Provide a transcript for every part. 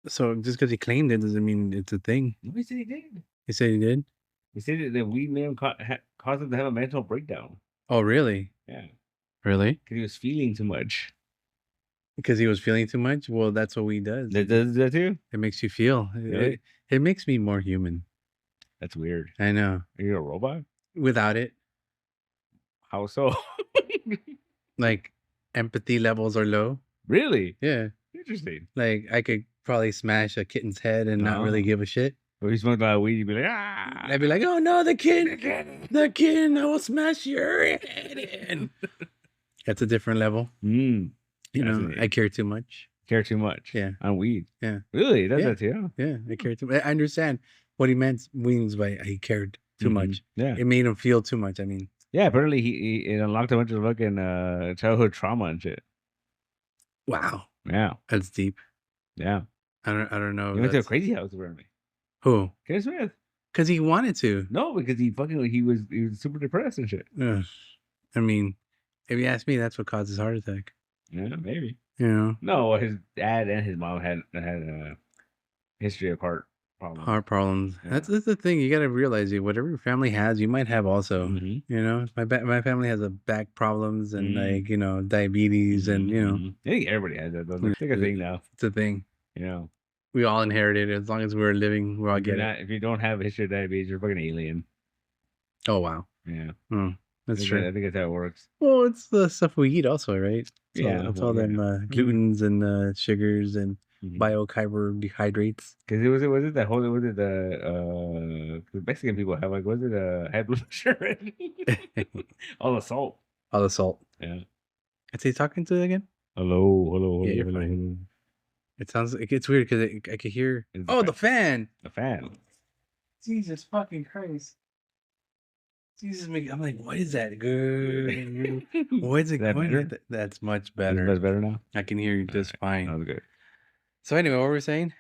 So just because he claimed it doesn't mean it's a thing. No, he said he did. He said he did? He said that weed made him caused him to have a mental breakdown. Oh, really? Yeah, Really? because he was feeling too much. Because he was feeling too much? Well, that's what weed does. That does that too? It makes you feel. Really? It makes me more human. That's weird. I know. Are you a robot? Without it, How so? like empathy levels are low. Really? Yeah. Interesting. Like I could probably smash a kitten's head and not really give a shit. If you smoked a lot of weed, you'd be like, ah. I'd be like, oh no, the kid, I will smash your head in. That's a different level. You know, I care too much. Care too much? Yeah. On weed? Yeah. Really? That's that too? Yeah, I care too much. I understand what he means by he cared too much. Yeah. It made him feel too much. I mean. Yeah, apparently it unlocked a bunch of fucking childhood trauma and shit. Wow. Yeah. That's deep. Yeah. I don't know. He went to a crazy house apparently. Who? Kevin Smith. Because he wanted to. No, because he was super depressed and shit. I mean, if you ask me, that's what caused his heart attack. Yeah, maybe. You know. No, his dad and his mom had a history of heart problems. Heart problems. Yeah. That's the thing. You got to realize whatever your family has, you might have also. You know, my family has a back problems and like diabetes and I think everybody has that. It's like a thing now. It's a thing. You know. We all inherited it. As long as we're living, we all get it. If you don't have a history of diabetes, you're fucking alien. Oh wow. Yeah. That's true. I think that's how it works. Well, it's the stuff we eat also, right? It's all them glutens and sugars and biocarbohydrates. Because was it the Mexican people have like high blood pressure? All the salt. All the salt. Yeah. Is he talking to it again? Hello. Yeah, you're fine. It sounds like it's weird because I could hear. The fan. The fan. Jesus fucking Christ. Jesus, I'm like, what is that? Good. What is it going? That's much better. That's better now. I can hear you just fine. That was good. So anyway, what were we saying?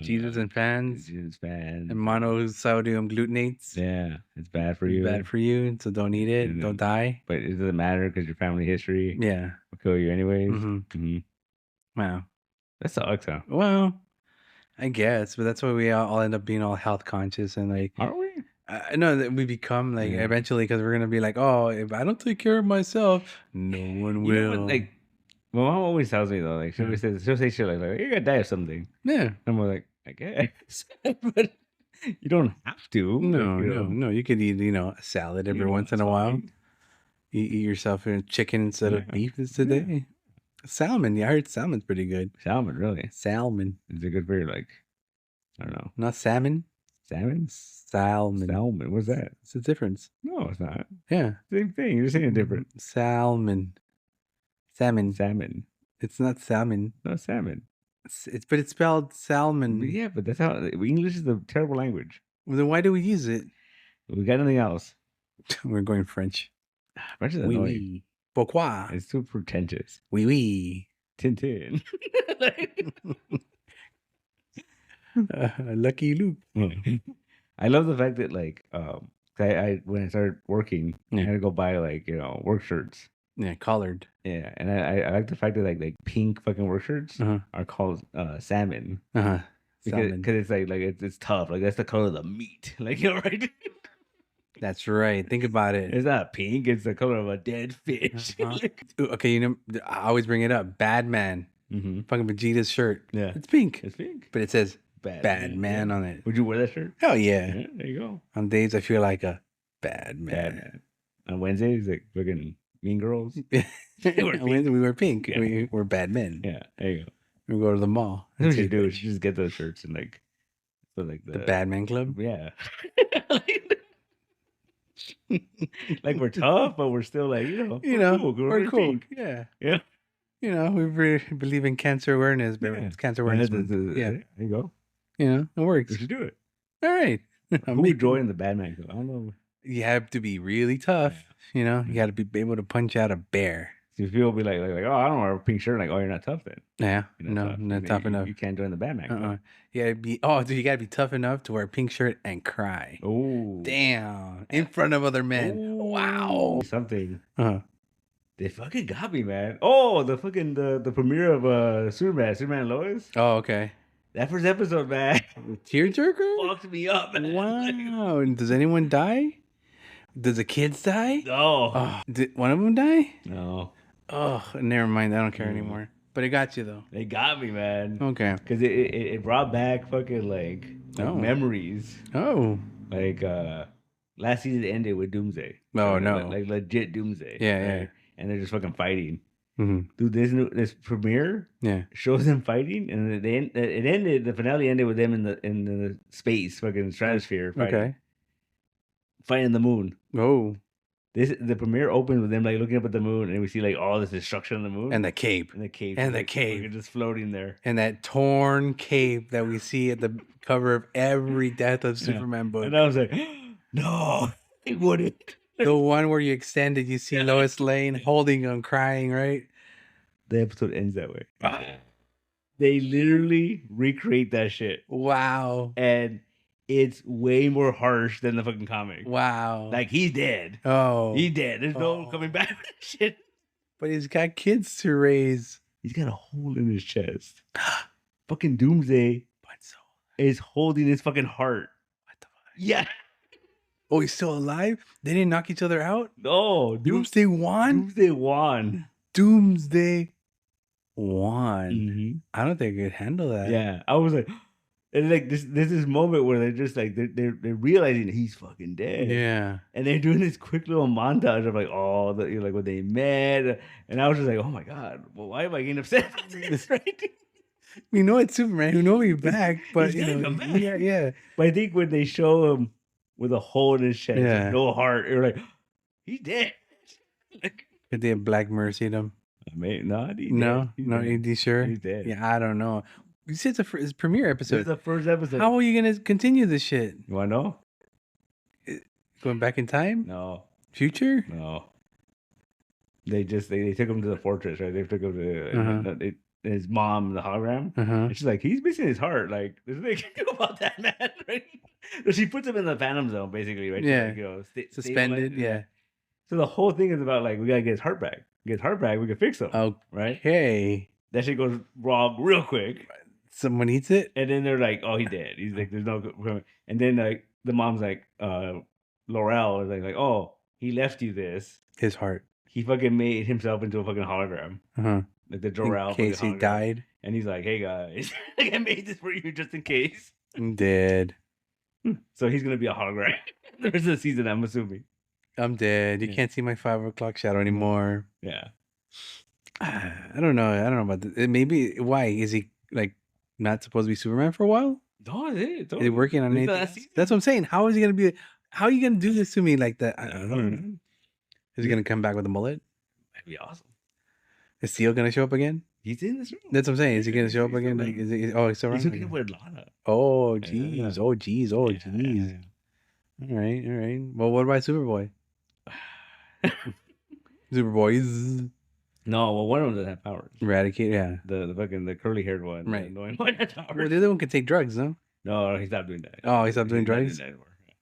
Jesus and fans. Jesus fans. And monosodium glutenates. Yeah, it's bad for you. Bad for you, so don't eat it. Don't die. But it doesn't matter because your family history. Yeah. Will kill you anyways. Wow. That sucks, huh? Well, I guess, but that's why we all end up being all health conscious and like. Aren't we? I know that we become like eventually because we're gonna be like, oh, if I don't take care of myself, no one will. Like, my mom always tells me though, like she'll say shit like you're gonna die of something. Yeah. I'm like, I guess, but you don't have to. No. You could eat, a salad every once in a while. You eat yourself a chicken instead of beef today. Salmon. Yeah, I heard salmon's pretty good. Salmon, really? Salmon. Is it good for your I don't know. Not salmon. Salmon? Salmon. What's that? It's a difference. No, it's not. Yeah. Same thing. You're saying it different. Salmon. It's not salmon. No, salmon. But it's spelled salmon. But yeah, but that's how English is a terrible language. Well, then why do we use it? We got nothing else. We're going French. French is annoying. Oui. Pourquoi? It's too pretentious. Oui. Tintin. Lucky Luke. I love the fact that I when I started working, I had to go buy work shirts. Yeah, collared. Yeah, and I like the fact that like pink fucking work shirts are called salmon. Because it's like it's tough. Like that's the color of the meat. Like right. That's right. Think about it. It's not pink. It's the color of a dead fish. Okay, I always bring it up. Bad Man. Fucking Vegeta's shirt. Yeah, it's pink. It's pink, but it says Bad Man on it. Would you wear that shirt? Hell yeah. There you go. On days I feel like a bad man. Bad man. On Wednesdays, like fucking Mean Girls. We wear pink. Yeah. We're bad men. Yeah, there you go. We go to the mall. That's what you do. You just get those shirts and the Bad Man Club. Yeah. Like we're tough, but we're still like cool. We're cool. Pink. Yeah. We believe in cancer awareness. It's cancer awareness. There you go. It works. We should do it. All right. Who would join the Bad Man Club? I don't know. You have to be really tough. You got to be able to punch out a bear. So people will be like, oh, I don't wear a pink shirt. Like, oh, you're not tough then. Yeah, not tough enough. You can't join the Bad Man Club. You gotta be tough enough to wear a pink shirt and cry. Oh, damn! In front of other men. Wow. Something. They fucking got me, man. Oh, the fucking the premiere of Superman and Lois. Oh, okay. That first episode, man. Tearjerker? Fucked me up, man. Wow. And does anyone die? Does the kids die? No. Oh, did one of them die? No. Oh, never mind. I don't care anymore. But it got you though. They got me, man. Okay. Because it brought back fucking like memories. Oh. Like last season ended with Doomsday. Oh, no. Like legit Doomsday. Yeah, right? yeah. And they're just fucking fighting. Mm-hmm. Dude, this premiere shows them fighting, and it ended. The finale ended with them in the space, fucking stratosphere, fighting, fighting the moon. Oh, the premiere opened with them like looking up at the moon, and we see like all this destruction on the moon and the cape, just floating there, and that torn cape that we see at the cover of every Death of Superman book. And I was like, no, it wouldn't. The one where you extended, you see Lois Lane holding him, crying, right? The episode ends that way. They literally recreate that shit. Wow. And it's way more harsh than the fucking comic. Wow. Like, he's dead. Oh. He's dead. There's no coming back with that shit. But he's got kids to raise. He's got a hole in his chest. Fucking Doomsday is holding his fucking heart. What the fuck? Yeah. Oh, he's still alive? They didn't knock each other out? No. Doomsday won? Doomsday won. Doomsday won. Mm-hmm. I don't think I could handle that. Yeah. I was like, and like there's this moment where they're just like they're realizing he's fucking dead. Yeah. And they're doing this quick little montage of like like when they met. And I was just like, oh my God, well, why am I getting upset about this? Right? You know it's Superman. You know he's back, but He's you know, come back. yeah. But I think when they show him with a hole in his chest, Yeah. no heart, you're like, he's dead. Like, Could they have Black Mercy'd him? No, You sure? He's dead. Yeah, I don't know. You said it's a premiere episode. It's the first episode. How are you gonna continue this shit? You wanna know? Going back in time? No. Future? No. They took him to the fortress, right? They took him to his mom, the hologram. And she's like, he's missing his heart. Like, there's nothing you can do about that, man. Right? So she puts him in the Phantom Zone, basically, right? Yeah. Suspended. Yeah. So the whole thing is about like, we gotta get his heart back. Get his heart back, we can fix him. Oh, right? Hey. That shit goes wrong real quick. Someone eats it? And then they're like, oh, he's dead. He's like, there's no. And then like the mom's like, Laurel is like, oh, he left you this. His heart. He fucking made himself into a fucking hologram. Like the Jor-El. In case he died. And he's like, hey guys, I made this for you just in case. I'm dead. So he's gonna be a hologram. The rest of the season, I'm assuming. I'm dead. You can't see my 5 o'clock shadow anymore. Yeah. I don't know about this. Maybe why is he like not supposed to be Superman for a while? No, is he working on anything? That's what I'm saying. How is he gonna be? How are you gonna do this to me like that? I don't know. Is he gonna come back with a mullet? That'd be awesome. Is Steel gonna show up again? He's in this room. That's what I'm saying. Is he gonna show up again? Like, is he? Oh, he's still around. He's looking with Lana. Oh jeez. Oh jeez. Oh jeez. All right. Well, what about Superboy? Superboys. No, well, one of them doesn't have powers. Eradicate, yeah. The fucking the curly haired one. Right. The annoying one has powers. Well, the other one can take drugs, no? No, he stopped doing that. Oh, he stopped doing drugs?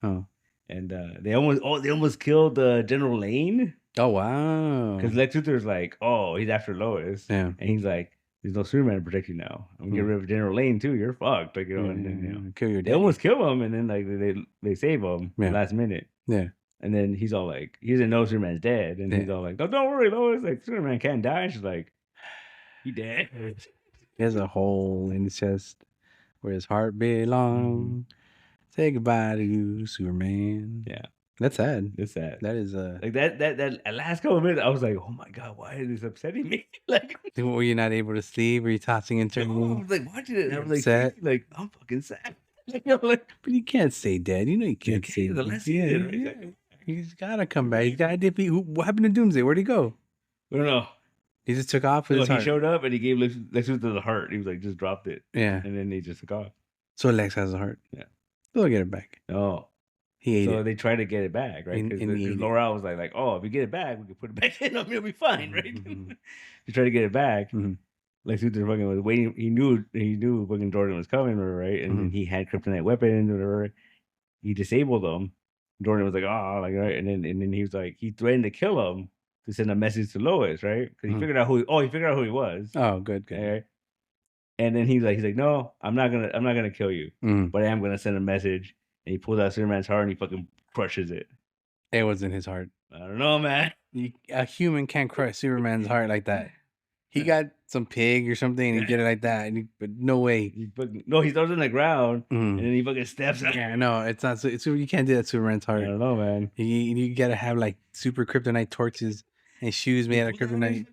Oh. And they almost killed General Lane. Oh wow. Because Lex Luthor's like, oh, he's after Lois. Yeah. And he's like, there's no Superman to protect you now. I'm gonna get rid of General Lane too. You're fucked. Like, you know, and then, you know, kill your dad. They almost kill him, and then like they save him last minute. Yeah. And then he's all like, he doesn't know Superman's dead. And he's all like, no, don't worry, Lois. Like, Superman can't die. And she's like, he dead. He has a hole in his chest where his heart belongs. Say goodbye to you, Superman. Yeah. That's sad. It's sad. That is like that last couple of minutes, I was like, oh my God, why is this upsetting me? Like, were you not able to sleep? Were you tossing and turning? No, I was like watching it. And I was like, sad? Like, I'm fucking sad. Like, I'm like, but you can't stay dead. You know you can't stay dead. Right? He's gotta come back. He's gotta defeat. What happened to Doomsday? Where'd he go? I don't know. He just took off with his heart. He showed up and he gave Lex Luthor the heart. He was like, just dropped it. Yeah. And then he just took off. So Lex has a heart. Yeah. They'll get it back. Oh. He ate it. So they tried to get it back, right? Because Laurel was like, oh, if we get it back, we can put it back in. I mean, it'll be fine, right? They tried to get it back. Lex Luthor fucking was waiting. He knew fucking Jordan was coming, right? And he had kryptonite weapons, whatever. He disabled them. Jordan was like, oh, like, right. And then he was like, he threatened to kill him. to send a message to Lois, right? Because he figured out who he was. Oh, good. Right? And then he's like, no, I'm not gonna kill you, but I am gonna send a message. And he pulls out Superman's heart and he fucking crushes it. It wasn't his heart. I don't know, man. A human can't crush Superman's heart like that. He got some pig or something and he did it like that. But no way. He throws it on the ground and then he fucking steps out. Yeah, no, it's not. You can't do that to Superman's heart. I don't know, man. You gotta have like super kryptonite torches and shoes made out of kryptonite.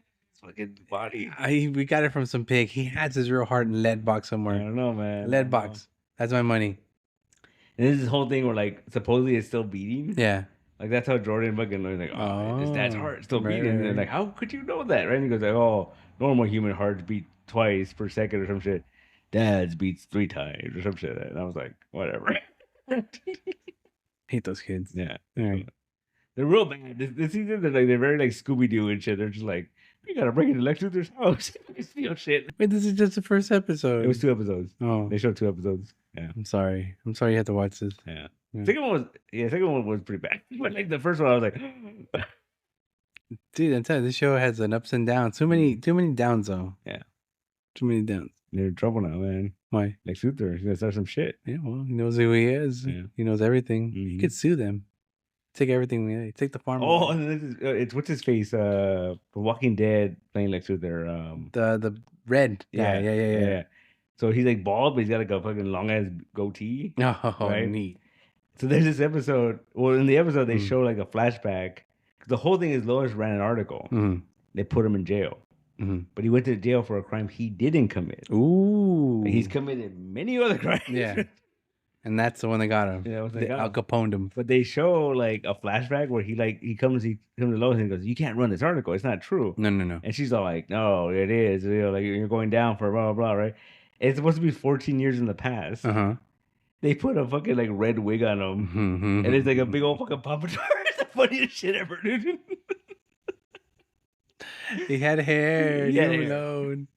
Fucking body. We got it from some pig. He has his real heart in lead box somewhere. I don't know, man. Lead box. That's my money. And there's this whole thing where like supposedly it's still beating. Yeah. Like that's how Jordan fucking like, his dad's heart still beating. And like, how could you know that? Right? And he goes like, oh, normal human hearts beat twice per second or some shit. Dad's beats 3 times or some shit. And I was like, whatever. Hate those kids. Yeah. All right. They're real bad. This season, they're very like Scooby Doo and shit. They're just like, we gotta break into Lex Luthor's house. Steal shit. Wait, this is just the first episode. It was 2 episodes. Oh, they showed 2 episodes. Yeah. I'm sorry you had to watch this. Yeah. Second one was pretty bad. But like the first one, I was like, dude, I'm telling you, this show has an ups and downs. Too many downs though. Yeah. Too many downs. They're in trouble now, man. Why? Lex Luthor, he's gonna start some shit. Yeah, well, he knows who he is. Yeah. He knows everything. He could sue them. Take everything. Take the farm. Oh, and this is, it's what's his face? The Walking Dead playing Lex Luthor. The red. Yeah. So he's like bald, but he's got like a fucking long ass goatee. Oh, right? Neat. So there's this episode. Well, in the episode, they show like a flashback. The whole thing is Lois ran an article. They put him in jail. But he went to jail for a crime he didn't commit. Ooh. And he's committed many other crimes. Yeah. And that's the one that got him. Yeah, Al Caponed him. But they show like a flashback where he comes to Lois and he goes, "You can't run this article. It's not true." No. And she's all like, "No, it is. You know, like you're going down for blah blah blah, right?" And it's supposed to be 14 years in the past. They put a fucking like red wig on him, and it's like a big old fucking pompadour. It's the funniest shit ever, dude. He had hair. Alone.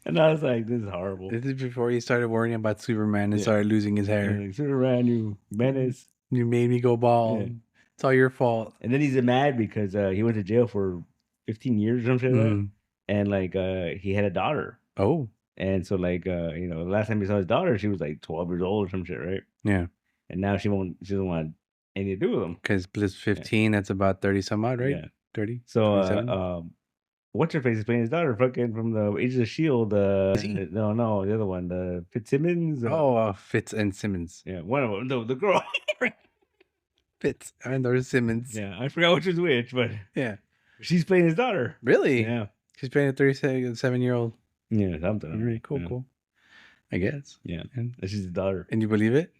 And I was like, "This is horrible." This is before he started worrying about Superman and started losing his hair. Like, Superman, you menace. You made me go bald. Yeah. It's all your fault. And then he's mad because he went to jail for 15 years or something like that. And like he had a daughter. Oh. And so like the last time he saw his daughter, she was like 12 years old or some shit, right? Yeah. And now she doesn't want anything to do with him. Because plus 15, that's about 30 some odd, right? Yeah. 30. So what's her face is playing his daughter fucking from the Agents of S.H.I.E.L.D. No, the other one, the Fitzsimmons. Fitz and Simmons. Yeah, one of them, the girl. Fitz and there's Simmons. Yeah, I forgot which was which, but yeah, she's playing his daughter. Really? Yeah, she's playing a 37-year-old. Yeah, something. All right, cool. I guess. Yeah, and she's his daughter. And you believe it?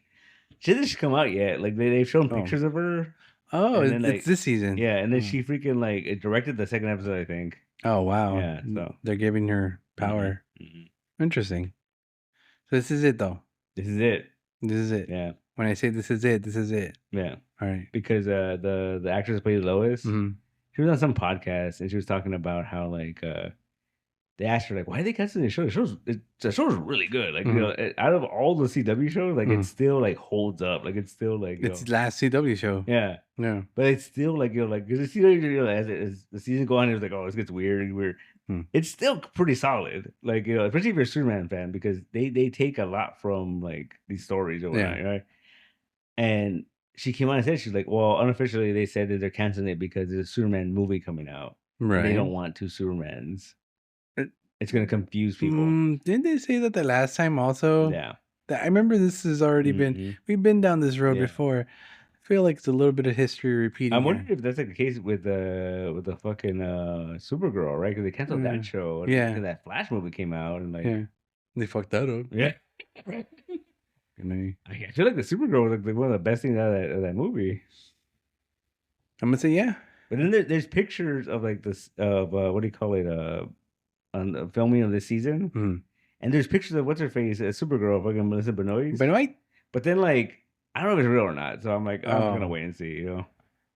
She hasn't come out yet. Like they've shown pictures of her. Oh, it's this season. Yeah, and then she freaking like directed the second episode, I think. Oh wow! Yeah, so they're giving her power. Interesting. So this is it, though. This is it. This is it. Yeah. When I say this is it, this is it. Yeah. All right. Because the actress that played Lois, she was on some podcast and she was talking about how like they asked her like, why are they canceling the show? The show's really good. Like out of all the CW shows, like it still like holds up. Like it's still like it's the last CW show. Yeah. Yeah. But it's still like like because the CW as the season go on, it was like, oh, this gets weird. It's still pretty solid. Like especially if you're a Superman fan, because they take a lot from like these stories or whatnot, right? And she came on and said, she's like, well, unofficially they said that they're canceling it because there's a Superman movie coming out. Right. They don't want 2 Supermans. It's going to confuse people. Didn't they say that the last time also? Yeah. I remember this has already been, we've been down this road before. I feel like it's a little bit of history repeating. I'm wondering if that's like the case with the fucking Supergirl, right? Because they canceled that show. And that Flash movie came out and like. They fucked that up. Yeah. I feel like the Supergirl was like one of the best things out of that movie. I'm going to say yeah. But then there's pictures of like this, what do you call it? On the filming of this season, and there's pictures of what's her face, Supergirl, fucking Melissa Benoist. But then like I don't know if it's real or not, so I'm like I'm gonna wait and see.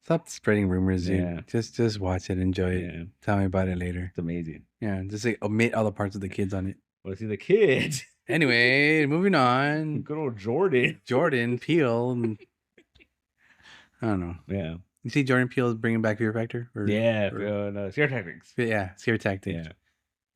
Stop spreading rumors, dude. Yeah. Just watch it, enjoy it. Yeah. Tell me about it later. It's amazing. Yeah, just like omit all the parts of the kids on it. Well, see the kids. Anyway, moving on. Good old Jordan Peele. I don't know. Yeah. You see Jordan Peele is bringing back Fear Factor? No, Scare Tactics. Yeah, Scare Tactics. Yeah.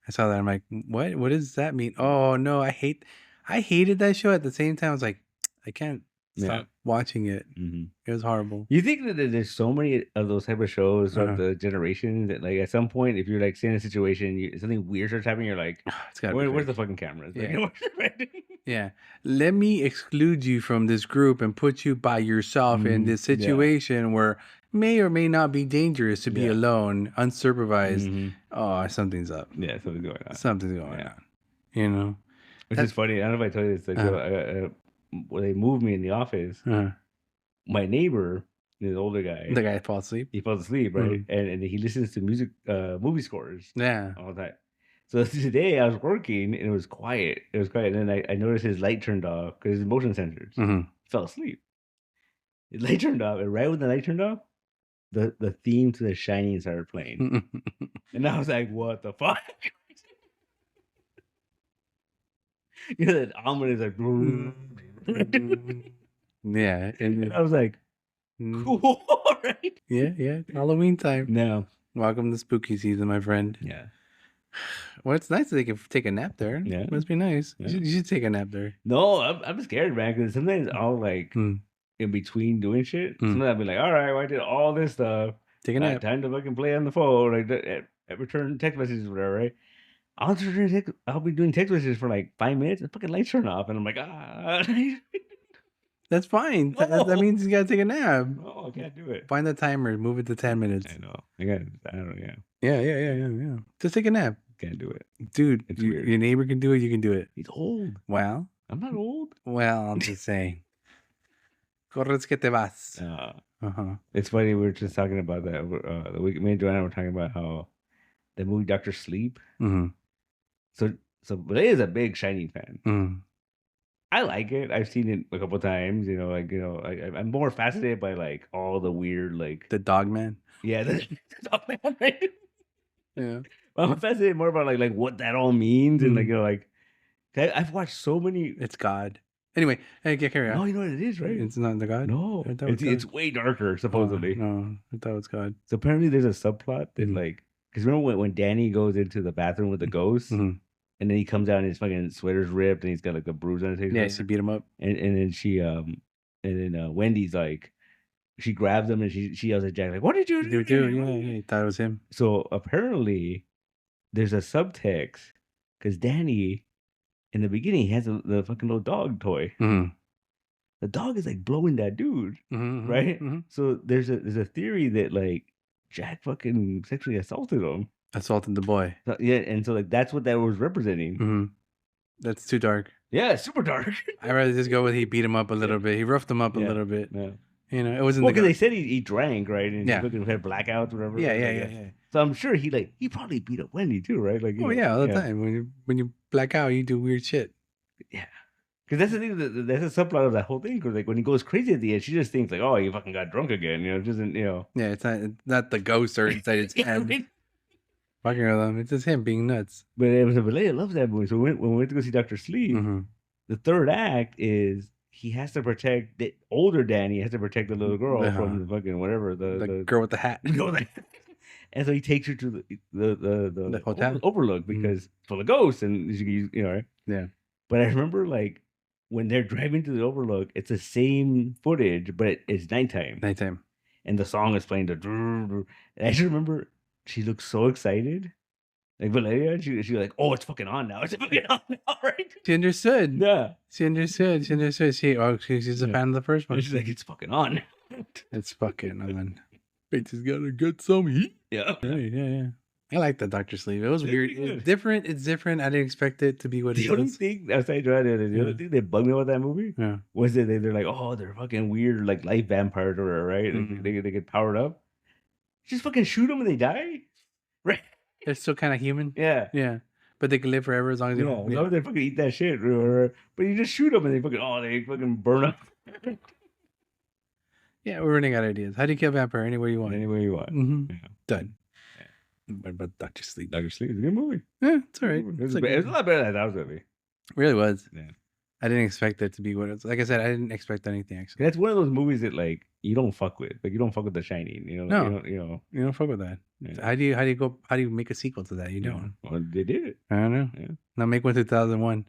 I saw that. I'm like, what? What does that mean? Oh no, I hated that show. At the same time, I was like, I can't stop watching it. It was horrible. You think that there's so many of those type of shows throughout the generation that, like, at some point, if you're like seeing a situation, something weird starts happening, you're like, where's the fucking cameras? Yeah. Yeah. Let me exclude you from this group and put you by yourself in this situation where may or may not be dangerous to be alone, unsupervised. Oh, something's up. Yeah, something's going on. Something's going on. You know? Which is funny. I don't know if I told you this. Like, when they moved me in the office, my neighbor, this older guy, the guy falls asleep. He falls asleep, right? And he listens to music, movie scores. Yeah, all the time. So today I was working and it was quiet. It was quiet, and then I noticed his light turned off because his motion sensors. He fell asleep. His light turned off, and right when the light turned off, the theme to The Shining started playing, and I was like, "What the fuck?" You know that ominous like. Yeah, and I was like, "Cool, right?" Yeah. Halloween time. No, welcome to spooky season, my friend. Yeah. Well, it's nice that they can take a nap there. Yeah, must be nice. Yeah. You should take a nap there. No, I'm scared, man. Because sometimes I'll like in between doing shit. Sometimes I'll be like, "All right, well, I did all this stuff. Take a nap. Time to fucking play on the phone, like return text messages, or whatever." Right? I'll be doing text messages for like 5 minutes. The fucking lights turn off, and I'm like, ah. That's fine. No. That means you gotta take a nap. No, I can't do it. Find the timer. Move it to 10 minutes. I know. I don't know. Yeah. Just take a nap. Can't do it, dude. It's weird. Your neighbor can do it. You can do it. He's old. Well, I'm not old. Well, I'm just saying. Corres que te vas. It's funny. We were just talking about that. The week me and Joanna were talking about how the movie Dr. Sleep. So Belay is a big Shining fan. I like it. I've seen it a couple times. I'm more fascinated by like all the weird, like the dog man. Yeah, the dog man. Right? Yeah. I'm fascinated more about like what that all means and I've watched so many. It's God. Anyway, hey, carry on. No, you know what it is, right? It's not the God. No, it's way darker supposedly. No, I thought it was God. So apparently, there's a subplot that like because remember when Danny goes into the bathroom with the ghost. And then he comes out and his fucking sweater's ripped and he's got like a bruise on his face. Yeah, she beat him up. And then she Wendy's like, she grabs him and she yells at Jack like, "What did you do?" Yeah, he thought it was him. So apparently, there's a subtext because Danny, in the beginning, he has the fucking little dog toy. The dog is like blowing that dude, right? So there's a theory that like Jack fucking sexually assaulted him. Assaulted the boy. So, yeah, and so like that's what that was representing. That's too dark. Yeah, it's super dark. I'd rather just go with he beat him up a little bit. He roughed him up a little bit. Yeah. It wasn't because they said he drank, right? And he had blackouts, whatever. Yeah. So I'm sure he probably beat up Wendy too, right? Like, all the time. When you black out, you do weird shit. Yeah. Because that's the thing. That's a subplot of that whole thing. Because like when he goes crazy at the end, she just thinks like, "Oh, you fucking got drunk again." It doesn't. Yeah, it's not the ghost or inside his head. Fucking with him. It's just him being nuts. But Vallejo loves that movie. So when we went to go see Dr. Sleep, the third act is he has to protect the older Danny has to protect the little girl from the fucking whatever the girl with the hat. And so he takes her to the hotel overlook because full of ghosts and right? Yeah. But I remember like when they're driving to the overlook, it's the same footage, but it's nighttime. And the song is playing and I just remember she looked so excited. Like Valeria, she was like, "Oh, it's fucking on now. It's fucking on now, right?" She understood. Yeah. She understood. She's a fan of the first one. And she's like, "It's fucking on." It's fucking on. Bitch is gonna get some heat. Yeah. I like the Dr. Sleep. It was weird. It's different. I didn't expect it to be what it was. The only thing outside the other thing that bugged me about that movie was that they're like, "Oh, they're fucking weird, like life vampires or whatever, right? They get powered up. Just fucking shoot them and they die, right? They're still kind of human. Yeah. But they can live forever as long as as long as they fucking eat that shit. But you just shoot them and they fucking burn up. Yeah, we're running out of ideas. How do you kill a vampire? Anywhere you want. Done. Yeah. What about Dr. Sleep? Dr. Sleep is a good movie. Yeah, it's all right. It was a lot better than I thought it was going to be. It really was. Yeah. I didn't expect it to be what it's like. I said, I didn't expect anything. Actually, that's one of those movies that like you don't fuck with. Like you don't fuck with The Shining. You know, no, you don't fuck with that. Yeah. How do you make a sequel to that? You don't. Well, they did it. I don't know. Yeah. Now make one 2001.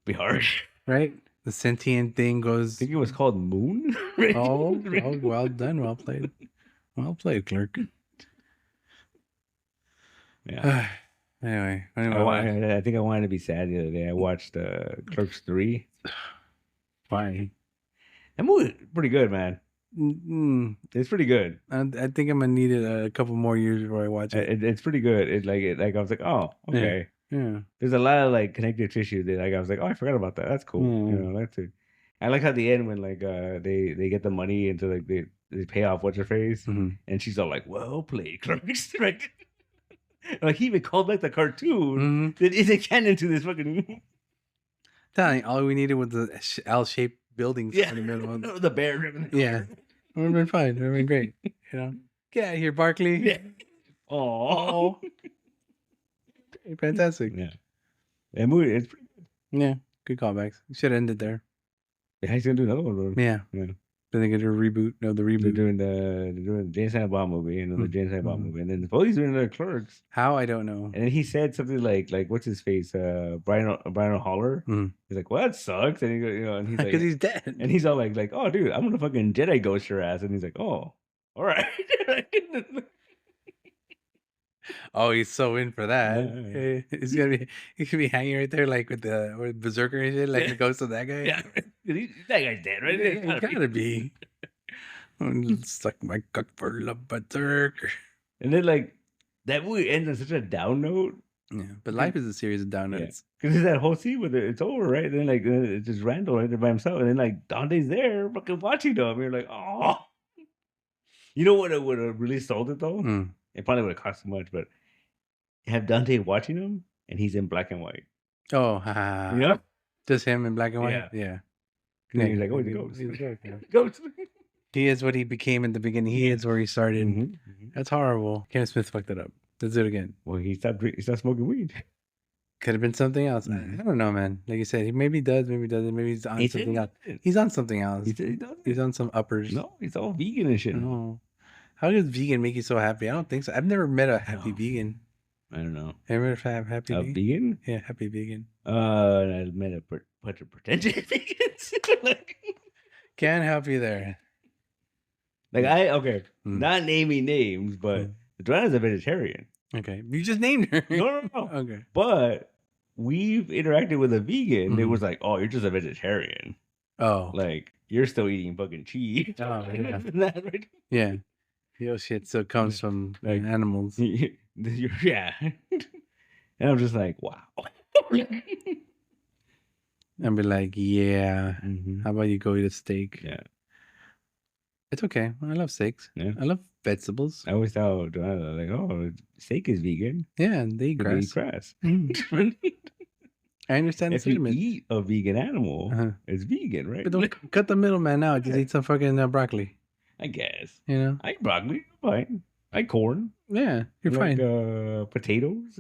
Be hard, right? The sentient thing goes. I think it was called Moon. Oh, well done, well played, clerk. Yeah. Anyway, I think I wanted to be sad the other day. I watched Clerks 3. Why? That movie pretty good, man. It's pretty good. I think I'm gonna need it a couple more years before I watch it. It's pretty good. I was like, oh, okay. Yeah. There's a lot of like connective tissue that I was like, oh, I forgot about that. That's cool. You know, that's it. I like how at the end when like they get the money into like they pay off what's her face, and she's all like, well played, Clerks. Right? Like he even called back the cartoon that isn't canon to this fucking. All we needed was the L-shaped buildings in the middle of the bear. Yeah, it would have been fine. It would have been great. You know, get out of here, Barkley. Yeah. Oh, fantastic. Yeah, that movie. It's pretty good. Yeah, good callbacks. You should have ended there. Yeah, he's gonna do another one. Yeah. Then they get a reboot. No, the reboot. They're doing the Jay Silent Bob movie, another Jay Silent Bob movie, and then he's doing another Clerks. How I don't know. And then he said something like what's his face, Brian O'Holler. He's like, well, that sucks, and he and he's like, because he's dead, and he's all like, oh, dude, I'm gonna fucking Jedi ghost your ass, and he's like, oh, all right. Oh, he's so in for that. Yeah. He's gonna be hanging right there, like with Berserker and shit, like the ghost of that guy. Yeah, that guy's dead, right? He's gotta be. Suck my cock for love, Berserker. And then like that movie ends on such a down note. Yeah, but life is a series of down notes. Because there's that whole scene with it's over, right? And then like it's just Randall right there by himself, and then like Dante's there, fucking watching them. You're like, oh. You know what would have really sold it though? It probably would have cost so much, but have Dante watching him, and he's in black and white. Oh, yeah, just him in black and white. Yeah. He's like, oh, he's a ghost. He's a ghost. He is what he became in the beginning. He is where he started. That's horrible. Kevin Smith fucked it up. Let's do it again. Well, he stopped smoking weed. Could have been something else. I don't know, man. Like you said, he maybe does, maybe doesn't. Maybe he's on something else. He's on something else. He's on some uppers. No, he's all vegan and shit. No. How does vegan make you so happy? I don't think so. I've never met a happy vegan. I don't know. Ever have happy vegan? Yeah, happy vegan. I met a bunch of pretentious vegans. Can't help you there. Like not naming names, but Joanna's a vegetarian. Okay, you just named her. No. Okay, but we've interacted with a vegan. It was like, oh, you're just a vegetarian. Oh, like you're still eating fucking cheese. Oh, yeah. That, right? Yeah. Your shit still comes from animals. Yeah. And I'm just like, wow. And be like, yeah. How about you go eat a steak? Yeah. It's okay. I love steaks. Yeah. I love vegetables. I always thought, like, oh, steak is vegan. Yeah, and they eat grass. They eat grass. I understand. If you eat a vegan animal, it's vegan, right? But don't cut the middleman out. Just eat some fucking broccoli. I guess. You know? I eat broccoli. Fine. I eat corn. Yeah, you're fine. Potatoes.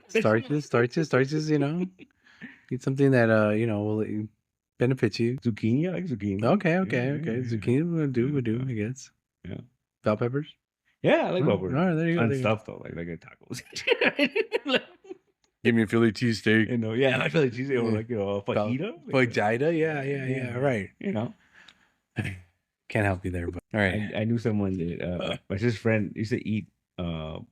Starches, you know? Eat something that, will benefit you. Zucchini. I like zucchini. Okay. Zucchini will do, I guess. Yeah. Bell peppers? Yeah, I like bell peppers. All right, there you go. And stuff, though. Like tacos. Give me a Philly cheesesteak. Yeah, I Philly cheesesteak. Or like, a fajita. Fajita? Yeah, right. Can't help you there, but all right. I knew someone that my sister's friend used to eat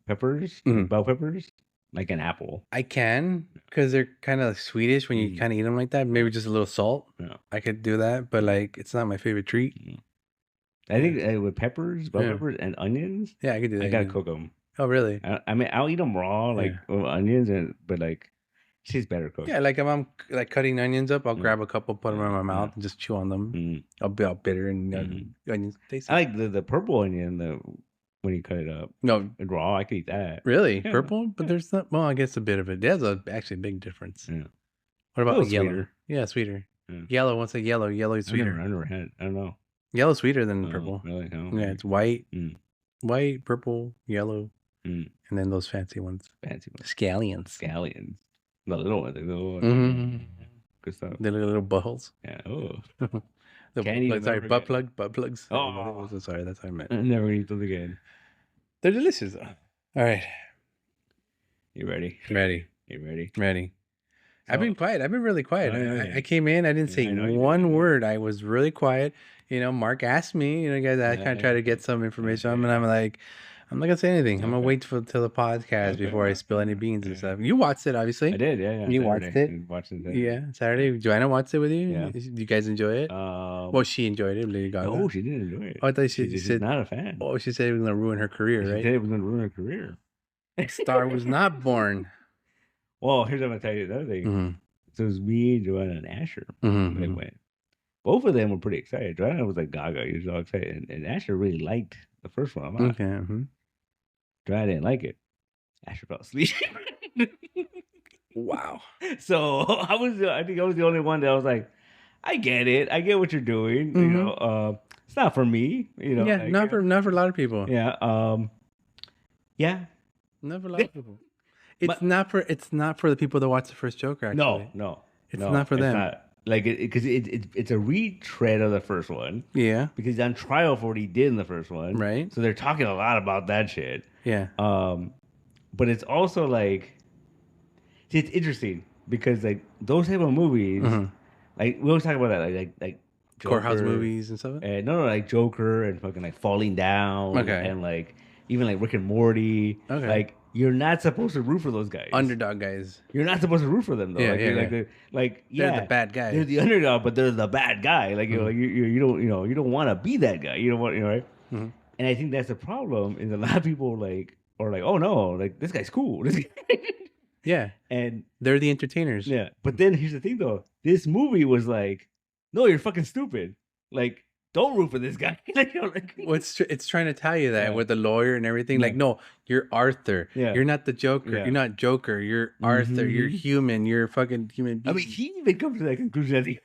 peppers, bell peppers, like an apple. I can, because they're kind of Swedish when you kind of eat them like that. Maybe just a little salt. Yeah. I could do that, but like it's not my favorite treat. I think with peppers, bell peppers, and onions. Yeah, I could do that. I gotta cook them. Oh, really? I mean, I'll eat them raw, like with onions, but like she's better cooked. Yeah, like if I'm like cutting onions up, I'll grab a couple, put them in my mouth, and just chew on them. I'll be all bitter and onions taste. I like the purple onion when you cut it up. No, raw, I could eat that. Really, purple? But there's not. Well, I guess a bit of it. There's actually a big difference. Yeah. What about the yellow? Sweeter. Yeah, sweeter. Yeah. Yellow. What's a yellow? Yellow is sweeter. I never had. I don't know. Yellow's sweeter than purple. Really? Yeah, it's white, white, purple, yellow, and then those fancy ones. Fancy ones. Scallions. The little ones. Good stuff. The little buttholes. Yeah. Oh. Butt plugs. Oh, sorry, that's what I meant. I'm never gonna eat those again. They're delicious though. All right. You ready? Ready. You ready? Ready. So, I've been quiet. I've been really quiet. I came in. I didn't say one word. I was really quiet. You know, Mark asked me. You know, guys, I kind of try to get some information on him, and I'm like, I'm not gonna say anything. I'm gonna wait till the podcast before I spill any beans and stuff. You watched it, obviously. I did. Yeah. You watched it. Yeah, Saturday. Joanna watched it with you. Yeah. Did you guys enjoy it? Well, she enjoyed it. Lady Gaga. No, she didn't enjoy it. Oh, I thought she said not a fan. Oh, she said it was gonna ruin her career, right? She said it was gonna ruin her career. Star was not born. Well, here's what I'm gonna tell you the other thing. Mm-hmm. So it was me, Joanna, and Asher. Mm-hmm. They went. Both of them were pretty excited. Joanna was like Gaga, he was all excited, and Asher really liked the first one. Okay. Mm-hmm. Joanna didn't like it. Asher fell asleep. Wow. So I think I was the only one that was like, I get it. I get what you're doing. Mm-hmm. You know, it's not for me. You know. Yeah, not for a lot of people. Yeah. Yeah. Not for a lot of people. It's not for the people that watch the first Joker. Actually, no, it's not for them. Not. Like because it's a retread of the first one. Yeah, because he's on trial for what he did in the first one. Right. So they're talking a lot about that shit. Yeah. But it's also like, see, it's interesting because like those type of movies, like we always talk about that, like Joker, courthouse movies and stuff. No, like Joker and fucking like Falling Down. Okay. And like even like Rick and Morty. Okay. Like. You're not supposed to root for those guys. Underdog guys. You're not supposed to root for them though. Yeah, They're the bad guy. They're the underdog, but they're the bad guy. Like you don't want to be that guy. You don't want right. Mm-hmm. And I think that's the problem. Is a lot of people are like, oh no, like this guy's cool. Yeah, and they're the entertainers. Yeah, but then here's the thing though. This movie was like, no, you're fucking stupid. Like. Don't root for this guy. It's trying to tell you that with the lawyer and everything. Yeah. Like, no, you're Arthur. Yeah. You're not the Joker. Yeah. You're not Joker. You're Arthur. You're human. You're a fucking human being. I mean, he even comes to that conclusion.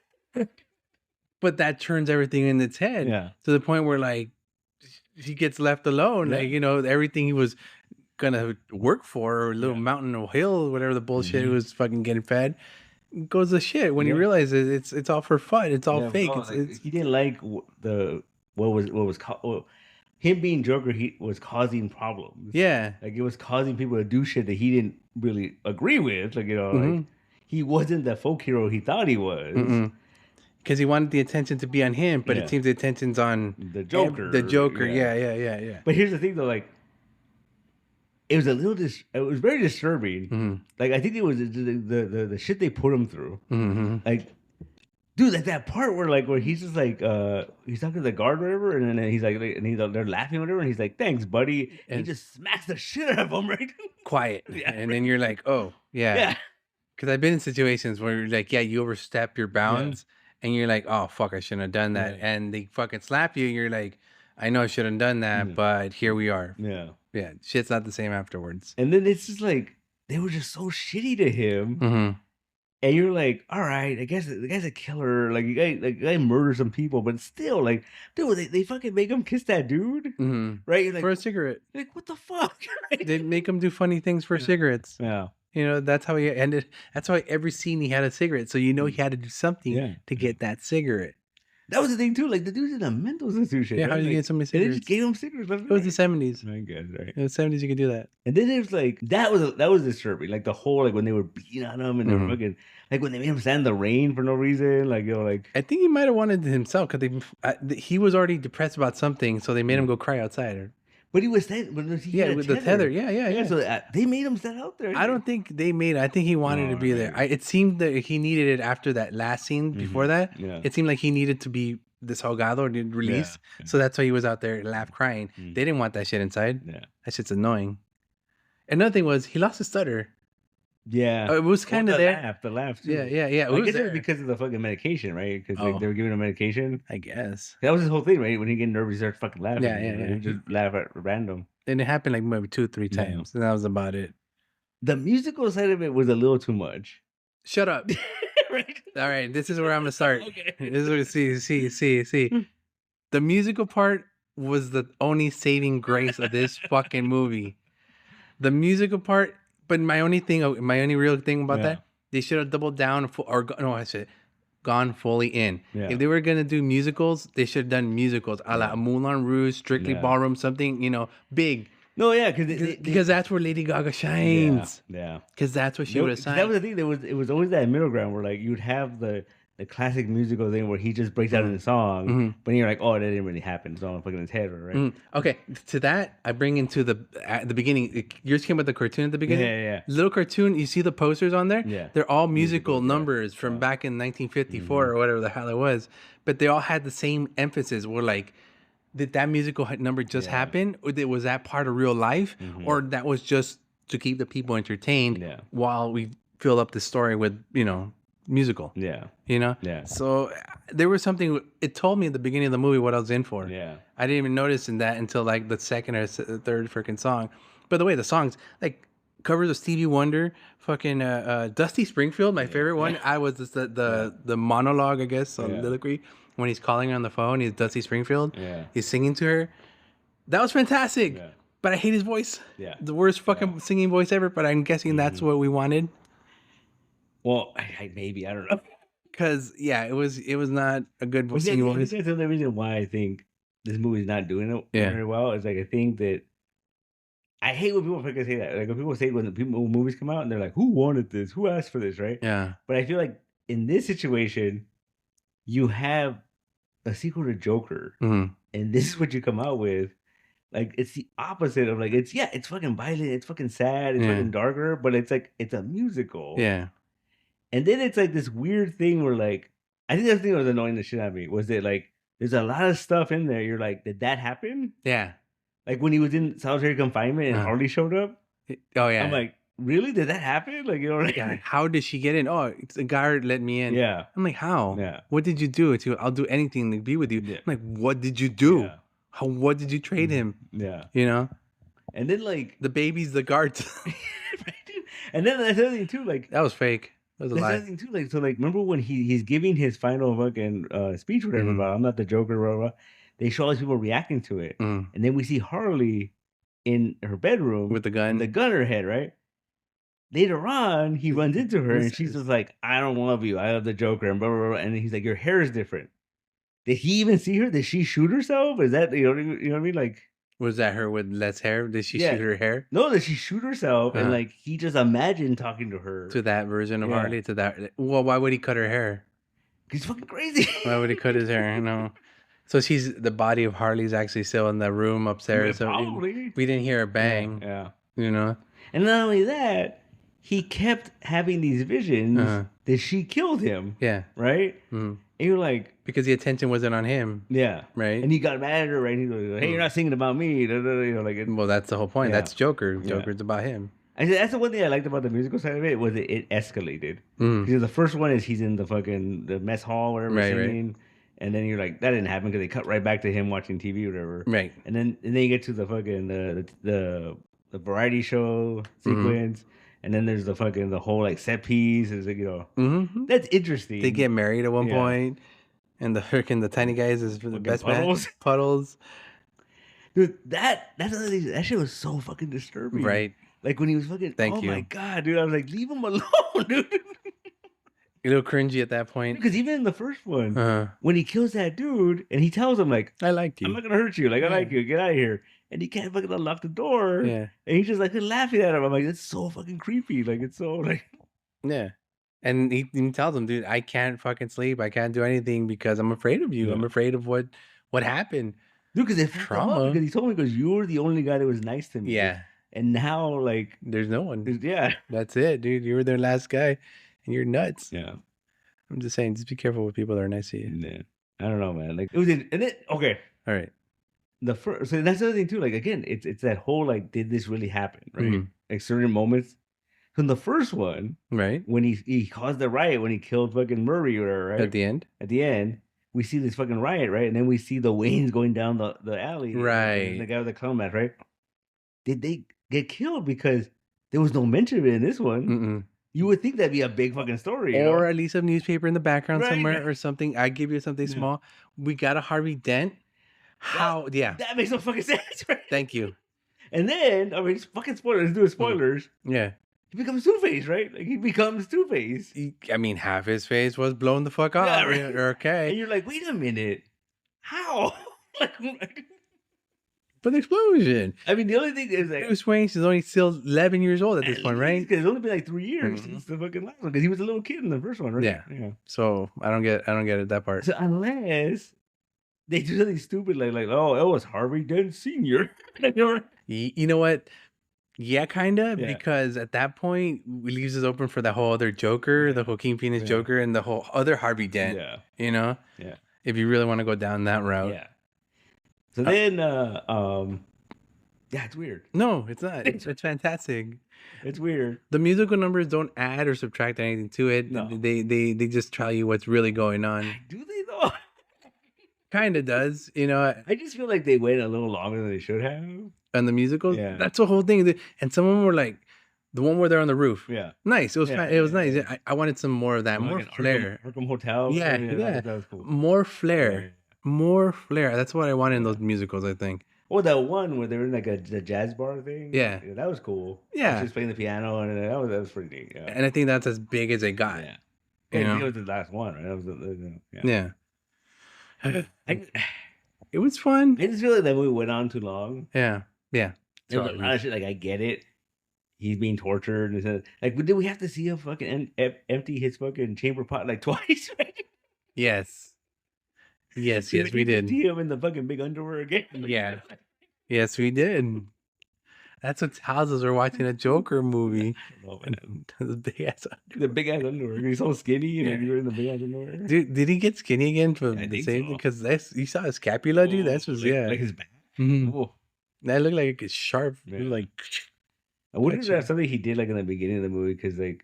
But that turns everything in its head. Yeah. To the point where, like, he gets left alone. Yeah. Like, you know, everything he was gonna work for, or Little Mountain or Hill, whatever the bullshit he was fucking getting fed, goes to shit when you realize it's all for fun. It's all fake. No, he didn't like him being Joker. He was causing problems. Yeah, like it was causing people to do shit that he didn't really agree with. Like like he wasn't the folk hero he thought he was. Because he wanted the attention to be on him, but it seems the attention's on the Joker. The Joker. Yeah. But here's the thing, though, like. It was it was very disturbing. Like I think it was the shit they put him through. Like, dude, like that part where he's just like he's talking to the guard or whatever, and then he's like, they're laughing or whatever, and he's like, "Thanks, buddy." And he just smacks the shit out of him, right? Quiet, and then you're like, "Oh, yeah." Because I've been in situations where you're like, "Yeah, you overstep your bounds," and you're like, "Oh, fuck, I shouldn't have done that," and they fucking slap you, and you're like, "I know I shouldn't have done that, but here we are." Yeah, shit's not the same afterwards. And then it's just like they were just so shitty to him, and you're like, all right, I guess the guy's a killer. Like the guy murdered some people, but still, like, dude, they fucking make him kiss that dude, right? Like, for a cigarette. Like, what the fuck? Right? They make him do funny things for cigarettes. Yeah, you know that's how he ended. That's why every scene he had a cigarette, so you know he had to do something to get that cigarette. That was the thing too. Like the dude's in a mental institution. Yeah, how did you get so many cigarettes? They just gave him cigarettes. It was the 70s. I guess, right? In the 70s, you could do that. And then it was like that was disturbing. Like the whole when they were beating on him and they were fucking like when they made him stand in the rain for no reason. Like like I think he might have wanted it himself because he was already depressed about something, so they made him go cry outside. But he was with the tether. Yeah. So they made him stand out there. I don't think they made it. I think he wanted to be there. It seemed that he needed it after that last scene. Before that, it seemed like he needed to be desahogado or released. So that's why he was out there laugh crying. They didn't want that shit inside. Yeah, that shit's annoying. Another thing was he lost his stutter. Yeah, it was kind of there. The laugh. Too. Yeah. I guess it was because of the fucking medication, right? Because they were giving him medication. I guess that was his whole thing, right? When he get nervous, he starts fucking laughing. Yeah. He just laugh at random. And it happened like maybe 2-3 times, and that was about it. The musical side of it was a little too much. Shut up. Right. All right, this is where I'm gonna start. Okay. This is where see. The musical part was the only saving grace of this fucking movie. The musical part, but my only real thing about that, they should have doubled down I said gone fully in. Yeah. If they were gonna do musicals, they should have done musicals a la Moulin Rouge, Strictly Ballroom, something big. No, yeah, because that's where Lady Gaga shines. Yeah. Because that's what she would have signed. That was the thing. It was always that middle ground where like you'd have the classic musical thing where he just breaks out in the song, but you're like, oh, that didn't really happen. It's all fucking in his head, right? Okay, to that I bring into at the beginning. Yours came with the cartoon at the beginning. Yeah. Little cartoon. You see the posters on there. Yeah, they're all musical numbers from back in 1954 or whatever the hell it was. But they all had the same emphasis. Were like, did that musical number just happen, or was that part of real life, or that was just to keep the people entertained while we fill up the story with musical. So there was something, it told me at the beginning of the movie what I was in for. I didn't even notice in that until like the second or third freaking song. By the way, the songs like covers of Stevie Wonder, fucking Dusty Springfield, my favorite one. I was just the monologue, I guess, soliloquy when he's calling her on the phone. He's Dusty Springfield. He's singing to her. That was fantastic. But I hate his voice. The worst fucking singing voice ever. But I'm guessing that's what we wanted. Well, maybe, I don't know. Because it was not a good voice. That's the reason why I think this movie's not doing it very well. Is like I think that I hate when people fucking say that. Like when people say when movies come out and they're like, "Who wanted this? Who asked for this?" Right? Yeah. But I feel like in this situation, you have a sequel to Joker, and this is what you come out with. Like it's the opposite of like it's fucking violent, it's fucking sad, it's fucking darker, but it's like it's a musical. Yeah. And then it's like this weird thing where like I think that's the thing that was annoying the shit out of me was that like there's a lot of stuff in there. You're like, did that happen? Yeah. Like when he was in solitary confinement and Harley showed up. Oh yeah. I'm like, really? Did that happen? Like like how did she get in? Oh, it's a guard let me in. Yeah. I'm like, how? Yeah. What did you do? I'll do anything to be with you. Yeah. I'm like, what did you do? Yeah. What did you trade him? Yeah. And then like the baby's the guard. And then that's the other thing too, like that was fake. That was a lie. That's the other thing too, like so like remember when he's giving his final fucking speech whatever about I'm not the Joker, blah, blah, blah. They show all these people reacting to it. And then we see Harley in her bedroom with the gun in her head, right? Later on, he runs into her and she's just like, I don't love you. I love the Joker and blah, blah, blah. And he's like, your hair is different. Did he even see her? Did she shoot herself? Is that, you know what I mean? Like, was that her with less hair? Did she shoot her hair? No, did she shoot herself? And like, he just imagined talking to her. To that version of Harley? To that. Well, why would he cut her hair? He's fucking crazy. Why would he cut his hair? No. So the body of Harley's actually still in the room upstairs. Yeah, probably. We didn't hear a bang. Yeah. And not only that, he kept having these visions that she killed him. Yeah. Right? And you're like... Because the attention wasn't on him. Yeah. Right? And he got mad at her, right? He's like, hey, you're not singing about me. Well, that's the whole point. Yeah. That's Joker. Joker's about him. And that's the one thing I liked about the musical side of it was it escalated. Because the first one is he's in the mess hall, whatever, singing. Right. And then you're like, that didn't happen because they cut right back to him watching TV or whatever. Right. And then you get to the fucking the variety show sequence. And then there's the whole like set piece. Is like, that's interesting. They get married at one point. And the tiny guys is the best man. Puddles. Dude, that's another thing. That shit was so fucking disturbing. Right. Like when he was fucking, my God, dude. I was like, leave him alone, dude. A little cringy at that point. Because even in the first one, when he kills that dude and he tells him like, I like you. I'm not going to hurt you. Like, I like you. Get out of here. And he can't fucking unlock the door. Yeah. And he's just like laughing at him. I'm like, that's so fucking creepy. Like, it's so like. Yeah. And he tells him, dude, I can't fucking sleep. I can't do anything because I'm afraid of you. Yeah. I'm afraid of what happened. Dude, because it's trauma. Because he told me because you were the only guy that was nice to me. Yeah. And now, like. There's no one. Yeah. That's it, dude. You were their last guy. And you're nuts. Yeah. I'm just saying, just be careful with people that are nice to you. Yeah. I don't know, man. Like, it was okay. All right. So that's the other thing, too. Like, again, it's that whole, like, did this really happen, right? Like, certain moments. So in the first one, right, when he caused the riot when he killed fucking Murray or whatever, right? At the end, we see this fucking riot, right? And then we see the Waynes going down the alley, right? And the guy with the clown mask, right? Did they get killed because there was no mention of it in this one? You would think that'd be a big fucking story, or at least a newspaper in the background somewhere or something. I give you something small. We got a Harvey Dent. That makes no fucking sense, right? Thank you. And then fucking spoilers. Let's do spoilers. Yeah. he becomes Two-Face, right? Like he becomes Two-Face. I mean, half his face was blown the fuck off. Yeah, right? Okay. And you're like, wait a minute. How? But the explosion. I mean, the only thing is like Bruce Wayne is only still 11 years old at this point, right? Because it's only been like 3 years since the fucking last one. Because he was a little kid in the first one, right? Yeah. So I don't get it, that part. So unless they do something stupid like oh, it was Harvey Dent Sr. You know what? Yeah, kind of, because at that point, it leaves us open for that whole other Joker, the Joaquin Phoenix Joker, and the whole other Harvey Dent. Yeah. You know? Yeah. If you really want to go down that route. Yeah. So then, it's weird. No, it's not. It's fantastic. It's weird. The musical numbers don't add or subtract anything to it. No. They just tell you what's really going on. Do they though? Kind of does, you know. I just feel like they waited a little longer than they should have. And the musicals, that's the whole thing. And some of them were like the one where they're on the roof. Yeah, nice. It was it was nice. I wanted some more of that, more like flair. Arkham Hotel. Yeah, that was cool. More flair. More flair. That's what I wanted in those musicals, I think. Well, that one where they were in like the jazz bar thing. Yeah, that was cool. Yeah, just playing the piano, and that was pretty neat. Yeah. And I think that's as big as it got. Yeah, you know? It was the last one, right? That was it was fun. I just feel like that movie went on too long. Yeah. There was a lot of shit. Like I get it. He's being tortured. And like, did we have to see him fucking empty his fucking chamber pot like twice? Right? Yes, we did. See him in the fucking big underwear again. Yeah. Yes, we did. That's what tells us we're watching a Joker movie. Oh, the big ass underwear. He's so skinny and you're in the big ass underwear. Dude, did he get skinny again for the same? Because you saw his scapula, dude. That's was like his back. Mm-hmm. That looked like it's sharp. Like I wonder if that's something he did like in the beginning of the movie, because like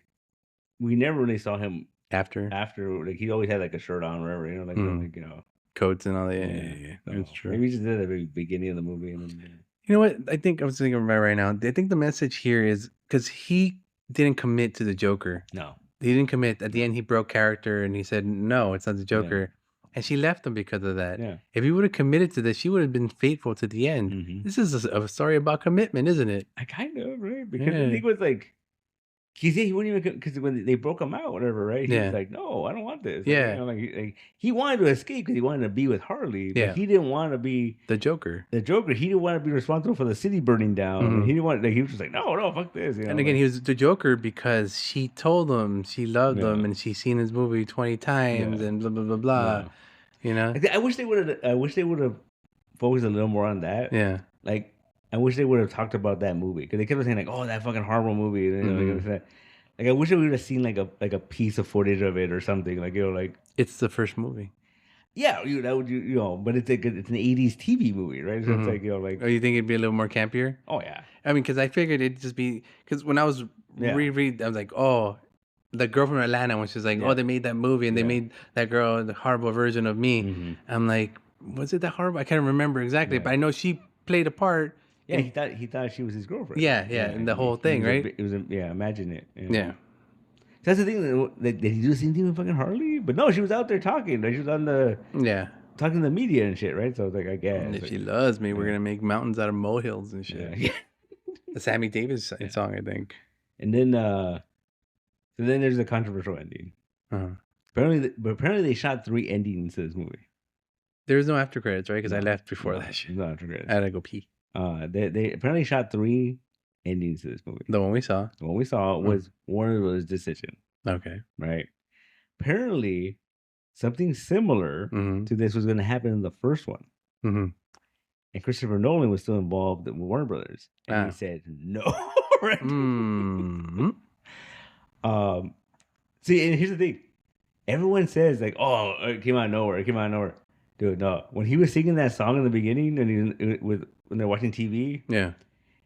we never really saw him after. Like he always had like a shirt on, or whatever, you know, like you know, coats and all that. Yeah. That's true. Maybe he just did it at the beginning of the movie, and then. You know what? I think I was thinking about right now. I think the message here is because he didn't commit to the Joker. No, he didn't commit. At the end, he broke character and he said, "No, it's not the Joker." Yeah. And she left him because of that. Yeah. If he would have committed to this, she would have been faithful to the end. Mm-hmm. This is a story about commitment, isn't it? I kind of, right? Because I think it was like, he wouldn't even, because when they broke him out, whatever, right? He was like, no, I don't want this. Yeah. You know, like he wanted to escape because he wanted to be with Harley, but he didn't want to be the Joker. He didn't want to be responsible for the city burning down. Mm-hmm. And he didn't want, he was just like, no, fuck this. You know? And again, he was the Joker because she told him she loved him and she's seen his movie 20 times and blah, blah, blah, blah. Yeah. You know? I wish they would have focused a little more on that. Yeah. Like, I wish they would have talked about that movie, because they kept saying like, "Oh, that fucking horrible movie." You know, like I wish we would have seen like a piece of footage of it or something. Like, you know, like it's the first movie. Yeah, that would you know, but it's like it's an '80s TV movie, right? So it's like, you know, like. Oh, you think it'd be a little more campier? Oh yeah. I mean, because I figured it'd just be because when I was reread, I was like, oh, the girl from Atlanta, when she's like, oh, they made that movie and they made that girl the horrible version of me. Mm-hmm. I'm like, was it that horrible? I can't remember exactly, but I know she played a part. Yeah, he thought she was his girlfriend. Yeah, and the whole thing, right? It was imagine it. Yeah. So that's the thing. Did he do the same thing with fucking Harley? But no, she was out there talking. She was on the talking to the media and shit, right? So I was like, I guess. And if she loves me, we're gonna make mountains out of molehills and shit. Yeah. The Sammy Davis song, I think. And then, so then there's a controversial ending. Uh-huh. Apparently, they shot 3 endings to this movie. There's no after credits, right? Because I left before that shit. No after credits. I had to go pee. They apparently shot 3 endings to this movie. The one we saw. Was Warner Bros. Decision. Okay. Right. Apparently, something similar to this was going to happen in the first one. Mm-hmm. And Christopher Nolan was still involved with Warner Brothers, and he said no. Right. Mm-hmm. See, and here's the thing: everyone says like, "Oh, it came out of nowhere. It came out of nowhere." Dude, no. When he was singing that song in the beginning, and when they're watching TV, and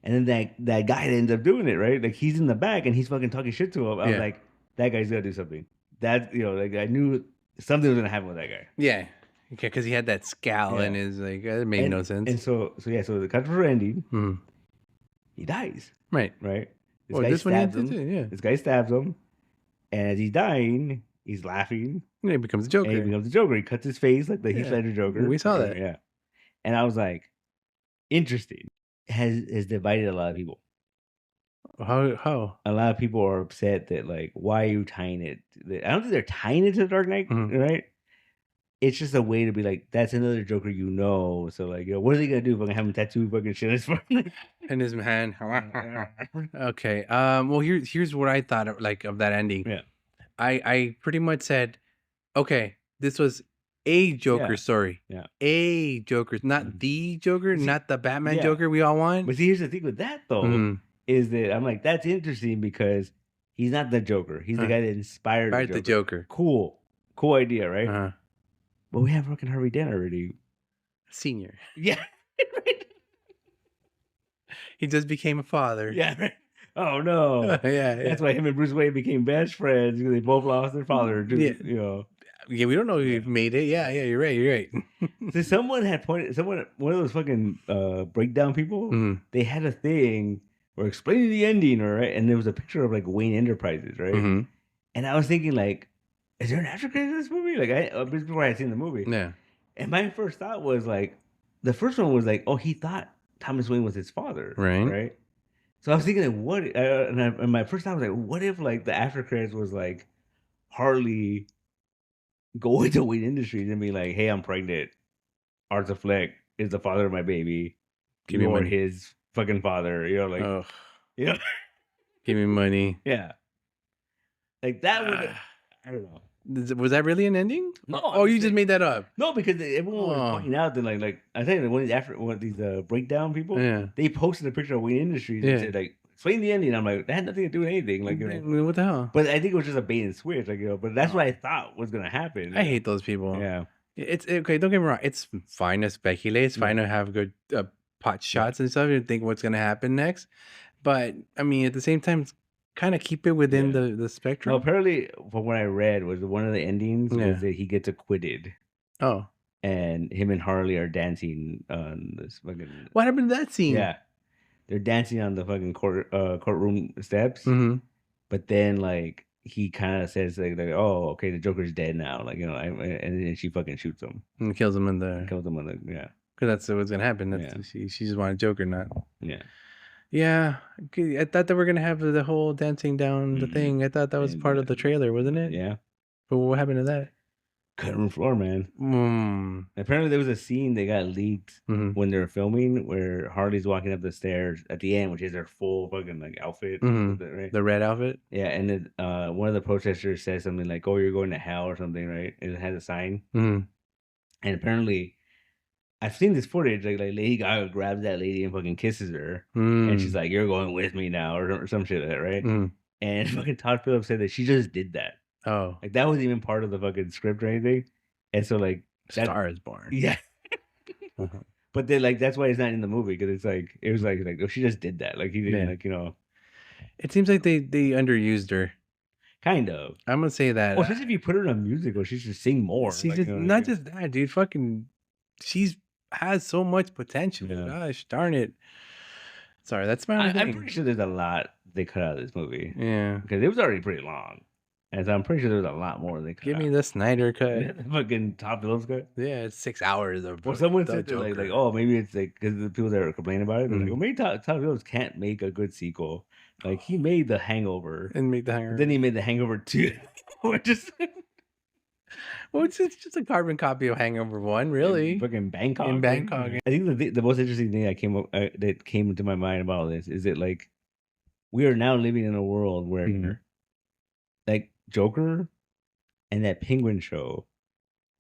then that guy that ends up doing it, right? Like he's in the back and he's fucking talking shit to him. I was like, that guy's gonna do something. That, you know, like I knew something was gonna happen with that guy. Yeah, because he had that scowl and his like it made no sense. And so the controversial ending, he dies. Right. This guy stabs him. This guy stabs him, and as he's dying, he's laughing. And he becomes a Joker. He cuts his face like the Heath Ledger Joker. We saw that. Yeah. And I was like, interesting. Has divided a lot of people. How? A lot of people are upset that like, why are you tying it? I don't think they're tying it to the Dark Knight, right? It's just a way to be like, that's another Joker, So like, what are they gonna do? Fucking have him tattoo fucking shit on his forehead? In his hand. Okay. Well, here's what I thought of, like, of that ending. Yeah. I pretty much said, okay, this was a Joker story. Yeah. A Joker, not the Joker, not the Batman Joker we all want. But see, here's the thing with that though, is that I'm like, that's interesting because he's not the Joker. He's the guy that inspired the Joker. Cool idea, right? But we have fucking Harvey Dent already. Senior. Yeah. He just became a father. Yeah, right. Oh no. Yeah. That's why him and Bruce Wayne became best friends, because they both lost their father. Yeah, we don't know who made it. Yeah, you're right. So someone had pointed, one of those fucking breakdown people, they had a thing or explaining the ending, right? And there was a picture of like Wayne Enterprises, right? And I was thinking like, is there an after credit in this movie? Like before I had seen the movie. Yeah. And my first thought was like, the first one was like, oh, he thought Thomas Wayne was his father, right? So I was thinking, like, what? And my first thought was like, what if like the after credits was like Harley going to Wayne Industries and be like, hey, I'm pregnant. Arthur Fleck is the father of my baby. Give me money. His fucking father, give me money. Yeah. Like that would, I don't know. Was that really an ending? No. Oh, you just made that up. No, because everyone was pointing out that like I think one of these breakdown people, they posted a picture of Wayne Industries and said like, explain the ending. I'm like, that had nothing to do with anything. Like, what the hell? But I think it was just a bait and switch. Like, but that's what I thought was gonna happen. I hate those people. Yeah. It's okay. Don't get me wrong. It's fine to speculate. It's fine to have good pot shots and stuff and think what's gonna happen next. But I mean, at the same time, kind of keep it within the spectrum. Well, apparently, from what I read, was one of the endings was that he gets acquitted. Oh. And him and Harley are dancing on this fucking. What happened to that scene? Yeah, they're dancing on the fucking courtroom steps. But then, like, he kind of says like, "Oh, okay, the Joker's dead now." Like, and then she fucking shoots him and kills him in the. Yeah. Because that's what's gonna happen. That's she just wanted Joker, not. Yeah. Yeah, I thought that we're gonna have the whole dancing down the thing. I thought that was part of the trailer, wasn't it? Yeah. But what happened to that? Cutting room floor, man. Apparently, there was a scene that got leaked when they were filming where Harley's walking up the stairs at the end, which is her full fucking like outfit, right? The red outfit. Yeah, and then one of the protesters says something like, "Oh, you're going to hell" or something, right? And it has a sign. And apparently, I've seen this footage, like Lady Gaga grabs that lady and fucking kisses her, and she's like, "You're going with me now," or some shit like that, right? And fucking Todd Phillips said that she just did that. Oh, like that wasn't even part of the fucking script or anything. And so like, Star is born. Yeah. But then like that's why it's not in the movie, because it's like it was like oh, she just did that. Like he didn't like It seems like they underused her. Kind of. I'm gonna say that. Well, especially if you put her in a musical, she should sing more. She's just, not just that, dude. Fucking, she's has so much potential. Yeah. Gosh darn it. Sorry, that's my. I'm pretty sure there's a lot they cut out of this movie. Yeah, because it was already pretty long, and so I'm pretty sure there's a lot more they cut. Give me the Snyder cut. The fucking Todd Phillips cut. Yeah, it's 6 hours of. Well, someone said that, like, oh, maybe it's like because the people that are complaining about it, they're like, well, maybe Todd Phillips can't make a good sequel. Like he made The Hangover and made The Hangover. Then he made The Hangover 2, which is. Well, it's just a carbon copy of Hangover 1, really. Fucking Bangkok. In Bangkok. I think the most interesting thing that came into my mind about this is that like we are now living in a world where like Joker and that Penguin show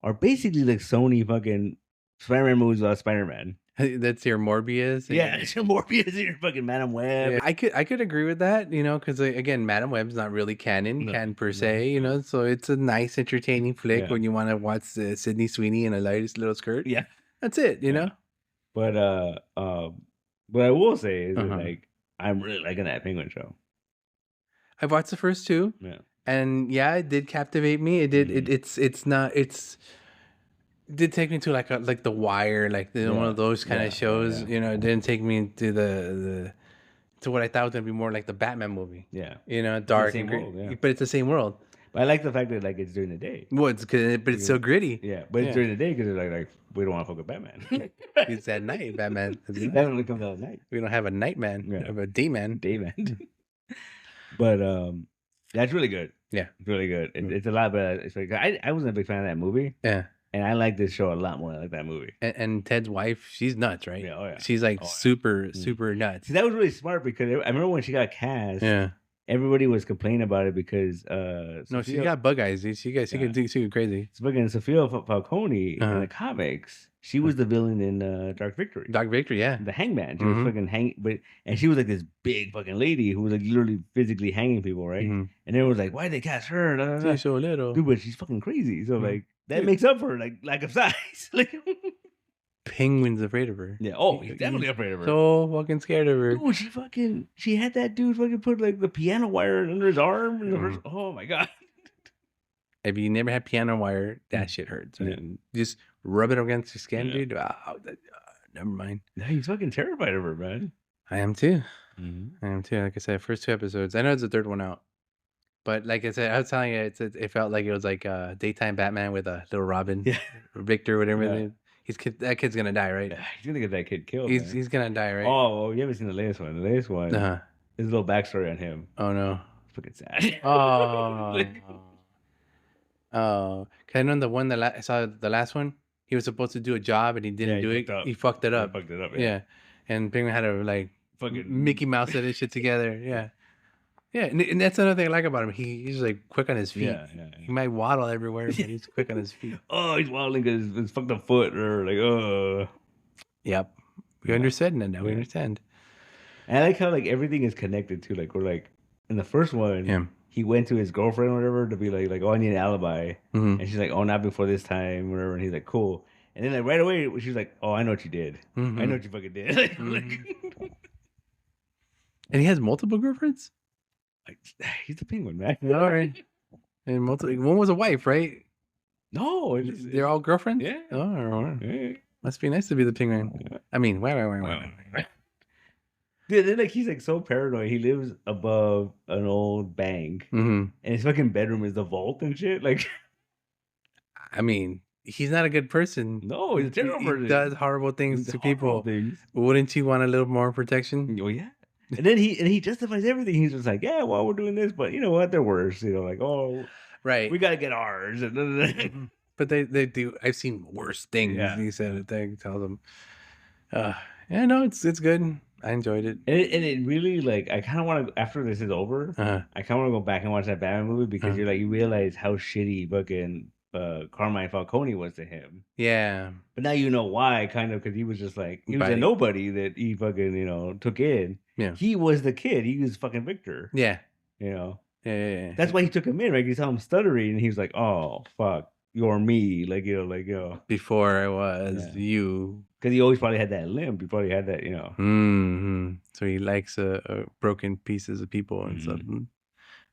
are basically like Sony fucking Spider-Man movies about Spider-Man. That's your Morbius. Yeah, it's your Morbius and your fucking Madam Web. Yeah, I could agree with that, because again, Madam Web's not really canon per se, so it's a nice, entertaining flick when you want to watch Sydney Sweeney in a lightest little skirt. Yeah, that's it, know. But what I will say is that, like I'm really liking that Penguin show. I've watched the first two. Yeah, and it did captivate me. It did. It did take me to like The Wire, like one of those kind of shows. It didn't take me to to what I thought was gonna be more like the Batman movie. Yeah, dark and gritty, but it's the same world. But I like the fact that like it's during the day. Well, it's so gritty. Yeah, but it's during the day because it's like we don't want to fuck with Batman. It's at night, Batman. Batman only comes out at night. We don't have a night man. We have a day man. Day man. But that's really good. Yeah, it's really good. It's a lot better. I wasn't a big fan of that movie. Yeah. And I like this show a lot more than I like that movie. And Ted's wife, she's nuts, right? Yeah, oh yeah. She's like super nuts. See, that was really smart because I remember when she got cast. Yeah. Everybody was complaining about it because no, she got bug eyes. She could crazy. It's fucking Sophia Falcone in the comics. She was the villain in Dark Victory. Dark Victory, yeah. The hangman. She was fucking and she was like this big fucking lady who was like literally physically hanging people, right? And everyone was like, "Why'd they cast her?" She's so little, dude, but she's fucking crazy. So like that makes up for like lack of size. Like Penguin's afraid of her. Yeah. Oh, he's definitely afraid of her. So fucking scared of her. Dude, she had that dude fucking put like the piano wire under his arm. And oh my god. If you never had piano wire, that shit hurts. Right? Yeah. Just rub it against your skin, dude. Never mind. Yeah, he's fucking terrified of her, man. I am too. I am too. Like I said, first 2 episodes. I know it's the third one out. But like I said, I was telling you, it felt like it was like a daytime Batman with a little Robin, or Victor, whatever. Yeah. That kid's gonna die, right? Yeah, he's gonna get that kid killed. He's gonna die, right? Oh, you haven't seen the latest one. The latest one, there's a little backstory on him. Oh no, it's fucking sad. Oh, oh, cause I know the one that I saw the last one. He was supposed to do a job and he didn't do it. He fucked it up. Yeah, and Penguin had to like fucking Mickey Mouse that shit together. Yeah. Yeah, and that's another thing I like about him. He's like quick on his feet. Yeah. He might waddle everywhere, but he's quick on his feet. Oh, he's waddling because his fucked up foot or like, Yep. We understand that now. We understand. And I like how like everything is connected too. Like we're like in the first one, he went to his girlfriend or whatever to be like, oh, I need an alibi. And she's like, oh, not before this time, whatever. And he's like, cool. And then like right away, she's like, oh, I know what you did. I know what you fucking did. And he has multiple girlfriends? He's the Penguin, man. All right. And one was a wife, right? No, they're all girlfriends. Yeah. Oh, must be nice to be the Penguin. Yeah. I mean, wait. Dude, then like he's like so paranoid. He lives above an old bank, and his fucking bedroom is the vault and shit. Like, I mean, he's not a good person. No, he's a terrible person. He does horrible things to people. Wouldn't you want a little more protection? Oh yeah. And then he justifies everything. He's just like, yeah, well, we're doing this, but you know what? They're worse. You know, like, oh, right, we got to get ours. But they do. I've seen worse things. Yeah. He said a thing. Tells them, yeah, no, it's good. I enjoyed it. And it really like I kind of want to after this is over. I kind of want to go back and watch that Batman movie because you're like you realize how shitty fucking Carmine Falcone was to him. Yeah. But now you know why, kind of, because he was just like he was a nobody that he fucking took in. Yeah. He was the kid. He was fucking Victor. Yeah. Yeah. That's why he took him in, right? He saw him stuttering, and he was like, "Oh fuck, you're me." Like before I was you. Because he always probably had that limp. He probably had that, So he likes broken pieces of people and stuff.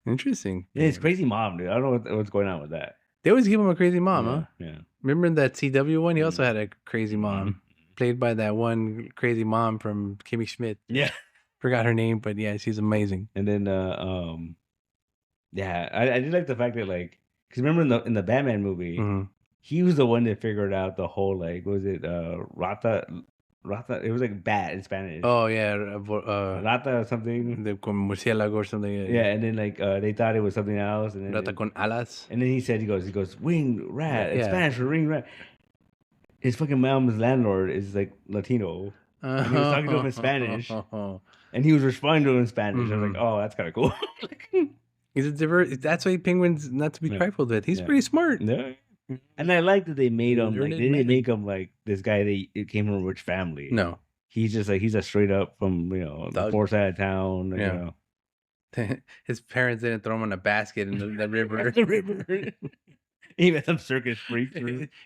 Interesting. Yeah, it's crazy mom, dude. I don't know what's going on with that. They always give him a crazy mom, huh? Yeah. Remember that CW one? He also had a crazy mom, played by that one crazy mom from Kimmy Schmidt. Yeah. Forgot her name, but yeah, she's amazing. And then, I did like the fact that like, because remember in the Batman movie, he was the one that figured out the whole like, was it Rata? It was like bat in Spanish. Oh yeah, Rata something. Con murciélago or something. Yeah, and then like they thought it was something else. And then Rata con alas. And then he goes winged rat in Spanish for ring rat. His fucking mom's landlord is like Latino. And he was talking to him in Spanish, and he was responding to him in Spanish. I was like, oh, that's kind of cool. He's a diverse. That's why Penguin's not to be trifled with. He's pretty smart. Yeah. And I like that they made him like they didn't make him like this guy that came from a rich family. No, he's just like he's a straight up from the poor side of town. His parents didn't throw him in a basket in the river. The river. He met some circus freak.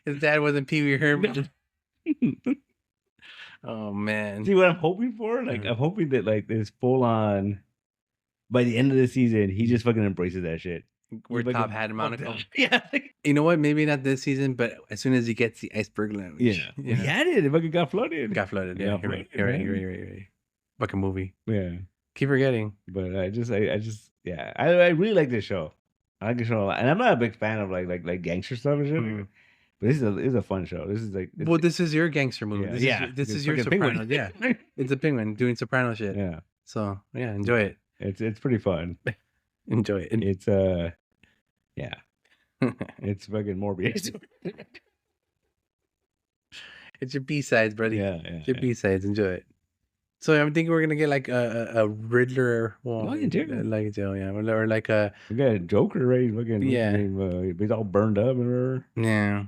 His dad wasn't Pee Wee Herman. Oh man! See what I'm hoping for? Like I'm hoping that like this full on. By the end of the season, he just fucking embraces that shit. We're top hat and monocle. Yeah. You know what? Maybe not this season, but as soon as he gets the iceberg lounge. Yeah. He had it. It fucking got flooded. Yeah. You're right. Fucking movie. Yeah. Keep forgetting. But I really like this show. I like this show a lot. And I'm not a big fan of like gangster stuff and shit. But this is a fun show. This is like this is your gangster movie. This is your Sopranos. Yeah. It's a penguin doing soprano shit. Yeah. So yeah, enjoy it. It's pretty fun. Enjoy it. It's yeah. It's fucking Morbius. It's your B-sides, buddy. Yeah. It's your B-sides. Enjoy it. So I'm thinking we're gonna get like a Riddler, yeah, or like a we got a Joker, right? Fucking he's all burned up or yeah.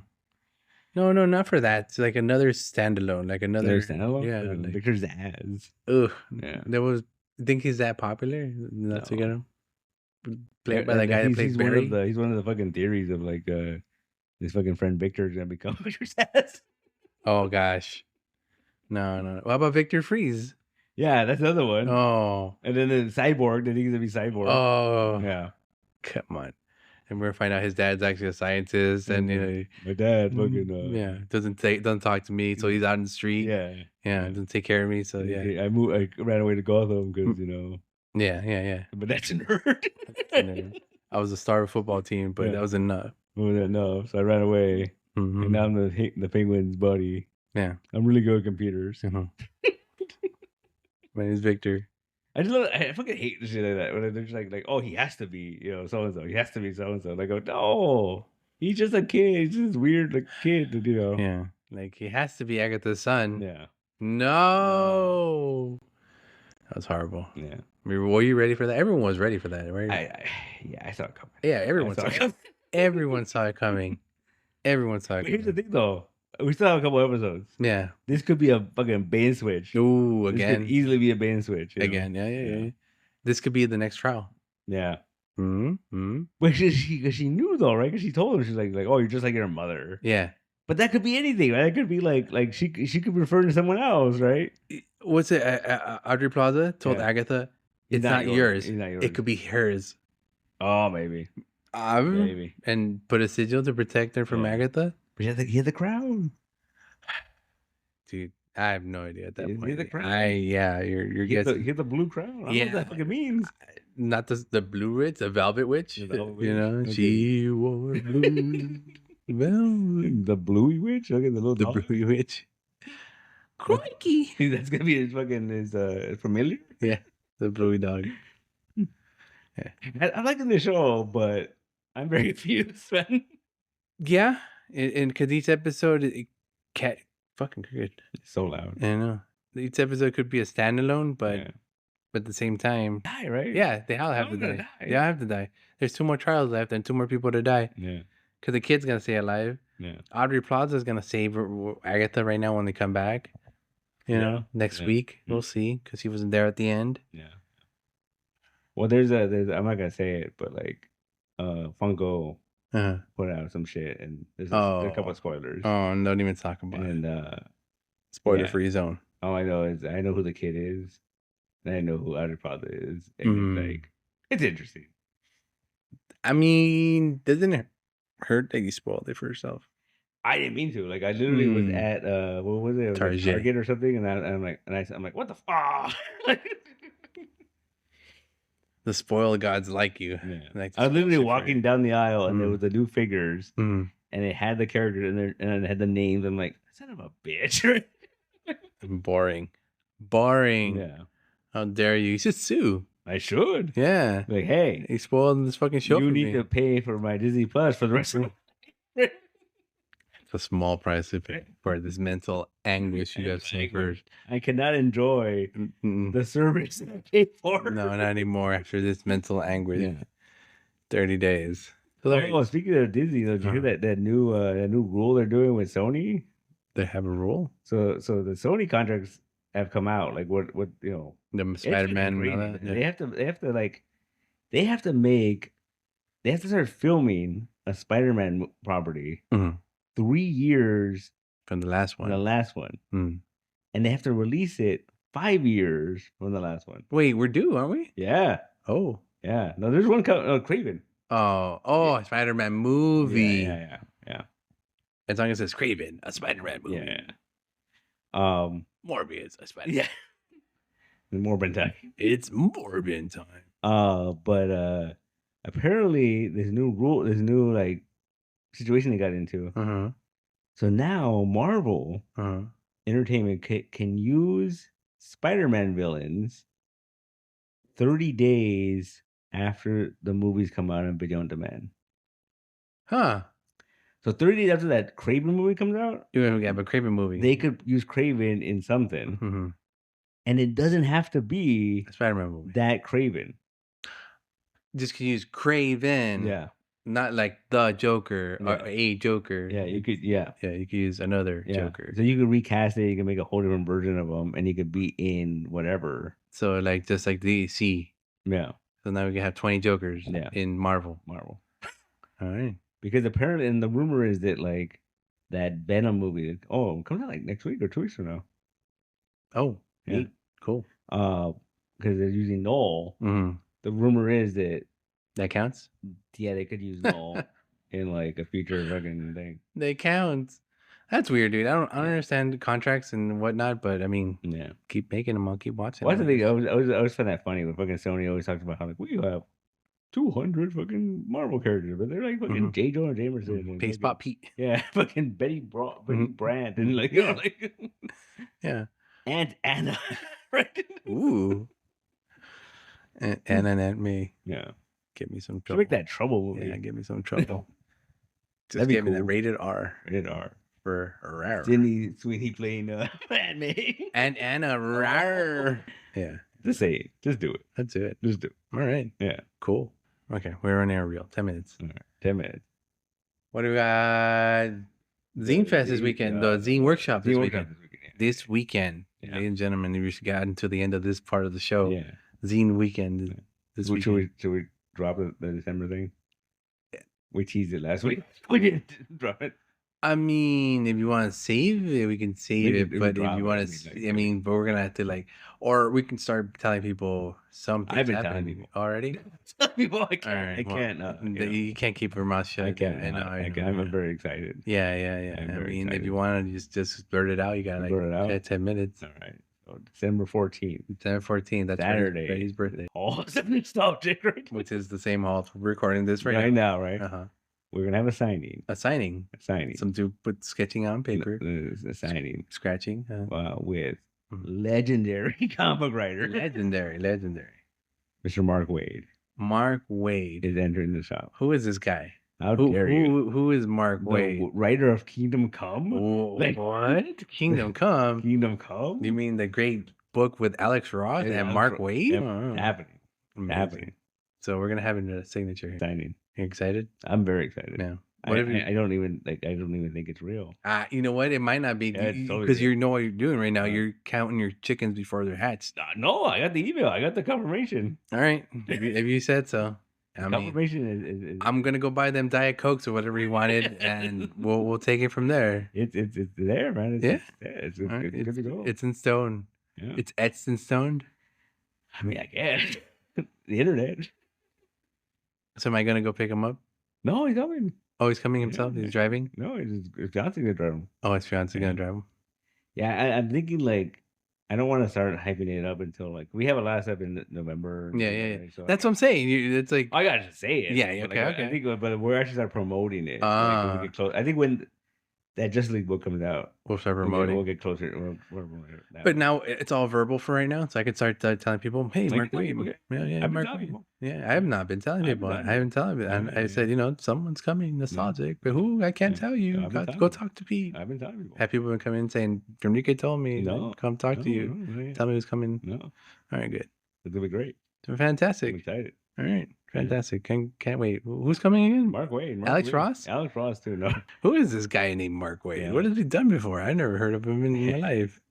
No, not for that. It's like another standalone, like another standalone. Yeah, like, Victor's ass. Ugh. Yeah. Think he's that popular? Not to get him played by And that guy that plays Barry. He's one of the fucking theories of like his fucking friend Victor's gonna become Victor's ass. Oh gosh. No. What about Victor Freeze? Yeah, that's another one. Oh. And then the Cyborg. Then he's gonna be Cyborg. Oh. Yeah. Come on. And we're gonna find out his dad's actually a scientist, and you know, my dad fucking doesn't talk to me, so he's out in the street. Yeah. Doesn't take care of me. So yeah, I ran away to Gotham because Yeah. But that's a nerd. I was a star of a football team, but that was enough. No, so I ran away, and now I'm the Penguin's buddy. Yeah, I'm really good at computers. My name's Victor. I fucking hate the shit like that when they're just like, oh, he has to be, so and so. He has to be so and so. And I go, no, he's just a kid. He's just weird, like kid, Yeah, like he has to be Agatha's son. Yeah. No, that was horrible. Yeah. Were you ready for that? Everyone was ready for that, right? I saw it coming. Yeah, everyone saw it coming. Everyone saw it coming. Everyone saw it coming. Here's the thing, though. We still have a couple episodes. Yeah. This could be a fucking bait and switch. Ooh, again. This could easily be a bait and switch. Again, yeah. This could be the next trial. Yeah. Mm-hmm. But she knew though, right? Because she told him, she's like, oh, you're just like your mother. Yeah. But that could be anything, right? It could be like she could refer to someone else, right? What's it? Audrey Plaza told Agatha, it's not yours. It's not yours. It could be hers. Oh, maybe. Maybe. And put a sigil to protect her from Agatha. But he had the crown. Dude, I have no idea at that point. He had the crown. You're guessing. He had the blue crown. I don't know what that fucking means. Not the blue witch, the velvet witch. Okay. She wore blue velvet. The bluey witch? Look at the little The bluey witch. Crikey. That's gonna be his familiar? Yeah, the bluey dog. I like the show, but I'm very confused, man. Yeah, and because each episode, fucking good. It's so loud. I know. Each episode could be a standalone, but at the same time, die, right? Yeah, they all have to die. They all have to die. There's 2 more trials left and 2 more people to die. Yeah. Because the kid's gonna stay alive. Yeah. Audrey Plaza is gonna save Agatha right now when they come back. Next week we'll see because he wasn't there at the end. Yeah. Well, there's I'm not gonna say it, but like, Funko put out some shit, and there's a couple of spoilers. Oh, don't even talk about it. And spoiler-free zone. All I know is I know who the kid is, and I know who Audrey Plaza is, and it's like, it's interesting. I mean, doesn't it hurt that you spoiled it for yourself? I didn't mean to. Like, I literally was at what was it? Target or something, and I'm like, what the fuck? The spoiled gods like you. Yeah. Like I was literally walking down the aisle, and there was the new figures, and it had the characters in there, and it had the names. I'm like, son of a bitch. Boring. Yeah. How dare you? You should sue. I should. Yeah. Like, hey, he spoiled this fucking show. You need to pay for my Disney Plus for the rest of it. It's a small price to pay for this mental anguish you have suffered. I cannot enjoy the service I paid for. No, not anymore after this mental anguish. Yeah. 30 days. Oh, speaking of Disney, did you hear that new rule they're doing with Sony? They have a rule? So the Sony contracts have come out. Like what the Spider-Man and all that. Yeah. They have to start filming a Spider-Man property 3 years from the last one. And they have to release it 5 years from the last one. Wait, we're due, aren't we? Yeah. Oh. Yeah. No, there's one coming. Craven. Oh, yeah. Spider-Man movie. Yeah. As long as it's Craven, a Spider-Man movie. Yeah. Morbius, a Spider-Man. Yeah. Morbin time. It's Morbin time. But apparently this new like situation they got into. So now Marvel Entertainment can use Spider-Man villains 30 days after the movies come out on video on demand. Huh. So 30 days after that Craven movie comes out, yeah, but Craven movie, they could use Craven in something, and it doesn't have to be a Spider-Man movie. That Craven. Just can use Craven. Yeah. Not like the Joker or a Joker. Yeah, you could. Yeah, you could use another Joker. So you could recast it. You can make a whole different version of them, and he could be in whatever. So like just like DC. Yeah. So now we can have 20 Jokers. Yeah. In Marvel. All right. Because apparently, and the rumor is that like that Venom movie. Oh, comes out like next week or 2 weeks from now. Oh, yeah, cool. Because they're using Null. The rumor is that counts. Yeah, they could use Null in like a future fucking thing. They count. That's weird, dude. I don't understand contracts and whatnot, but I mean, keep making them. I'll keep watching. What's the thing? I always find that funny when fucking Sony always talks about how like we have 200 fucking Marvel characters, but they're like fucking J. Jonah Jameson and Pace Pop Pete. Yeah, fucking Betty Brant and like, you know, like Aunt Anna. Right? Ooh. Anna and Aunt May. Yeah. Get me some trouble. Make that trouble movie. Yeah, give me some trouble. Just give me that rated R. Rated R. For rar. Sydney Sweeney playing Aunt May. And Anna rar. Yeah. Just say it. Just do it. Let's do it. Just do it. All right. Yeah. Cool. Okay. We're on air real. 10 minutes. All right. 10 minutes. What do we got? Zine Fest this weekend. The Zine Workshop this weekend. This weekend. Yeah. Ladies and gentlemen, if you got into the end of this part of the show. Yeah. Zine weekend. This weekend. Should we drop the December thing? Yeah. We teased it last week. We didn't drop it. I mean, if you want to save it, we can save it. But if you want to, I mean, but we're gonna have to like, or we can start telling people something. I've been telling people already. Tell people I can't. Right, I can't. You can't keep your mouth shut. I can't. I'm very excited. Yeah. I mean, if you want to just blurt it out, you got like 10 minutes. All right. So December 14th. December 14th. That's Saturday. Freddie's birthday. Oh, it's nostalgic, right? Which is the same hall we're recording this right now, right? Uh huh. We're gonna have a signing. A signing. Some dude put sketching on paper. A signing. Scratching. With legendary comic writer. Legendary. Mr. Mark Waid. Mark Waid is entering the shop. Who is this guy? How dare you? Who is Mark Waid? Writer of Kingdom Come? What? Kingdom Come? Kingdom Come? You mean the great book with Alex Ross and Mark Waid? Happening. So we're gonna have a signature here. Signing. You excited? I'm very excited. Yeah. I don't even think it's real. You know what? It might not be because you know what you're doing right now. You're counting your chickens before they're hatched. No, I got the email. I got the confirmation. All right, if you said so. Confirmation is. I'm gonna go buy them Diet Cokes or whatever you wanted, and we'll take it from there. It's there, man. It's good to go. It's in stone. Yeah. It's etched in stone. I mean, I guess the internet. So am I gonna go pick him up? No, he's coming. Oh, he's coming himself. He's driving. No, his fiance gonna drive him. Oh, his fiance gonna drive him. Yeah, I'm thinking like I don't want to start hyping it up until like we have a last up in November. Yeah. So that's what I'm saying. It's like I gotta say it. Yeah. Okay. I think, but we're actually start promoting it. Like, we get close. I think when that Justice League book comes out, we'll start promoting. We'll get closer. But now it's all verbal for right now, so I can start telling people, "Hey, Mark Waid." Okay. Yeah, Mark Waid. Yeah, I have not been telling people. I haven't telling people. I said, someone's coming, nostalgic, but who? I can't tell you. Go talk to Pete. I've been telling people. Have people been coming in saying, "Enrique told me, come talk to you. No. Tell me who's coming." No. All right, good. It's gonna be great. Fantastic. I'm excited. All right. Fantastic. Can't wait. Who's coming again? Mark Waid. Alex Ross? Alex Ross, too. No. Who is this guy named Mark Waid? Yeah. What has he done before? I never heard of him in my life.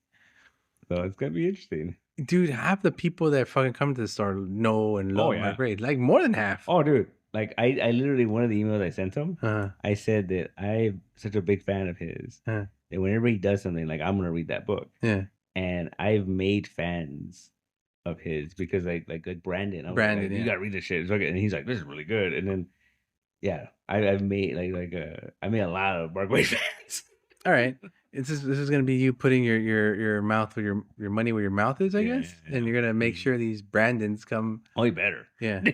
So it's going to be interesting. Dude, half the people that fucking come to the store know and love Mark Waid. Like more than half. Oh, dude. Like I literally, one of the emails I sent him, I said that I'm such a big fan of his that whenever he does something, like I'm going to read that book. Yeah. And I've made fans of his because like Brandon, you gotta read this shit. And he's like, this is really good. And then I've made I made a lot of Mark Waid fans. All right, this is gonna be you putting your mouth where your money where your mouth is, I guess. And you're gonna make sure these Brandons come. Oh, you better. Yeah.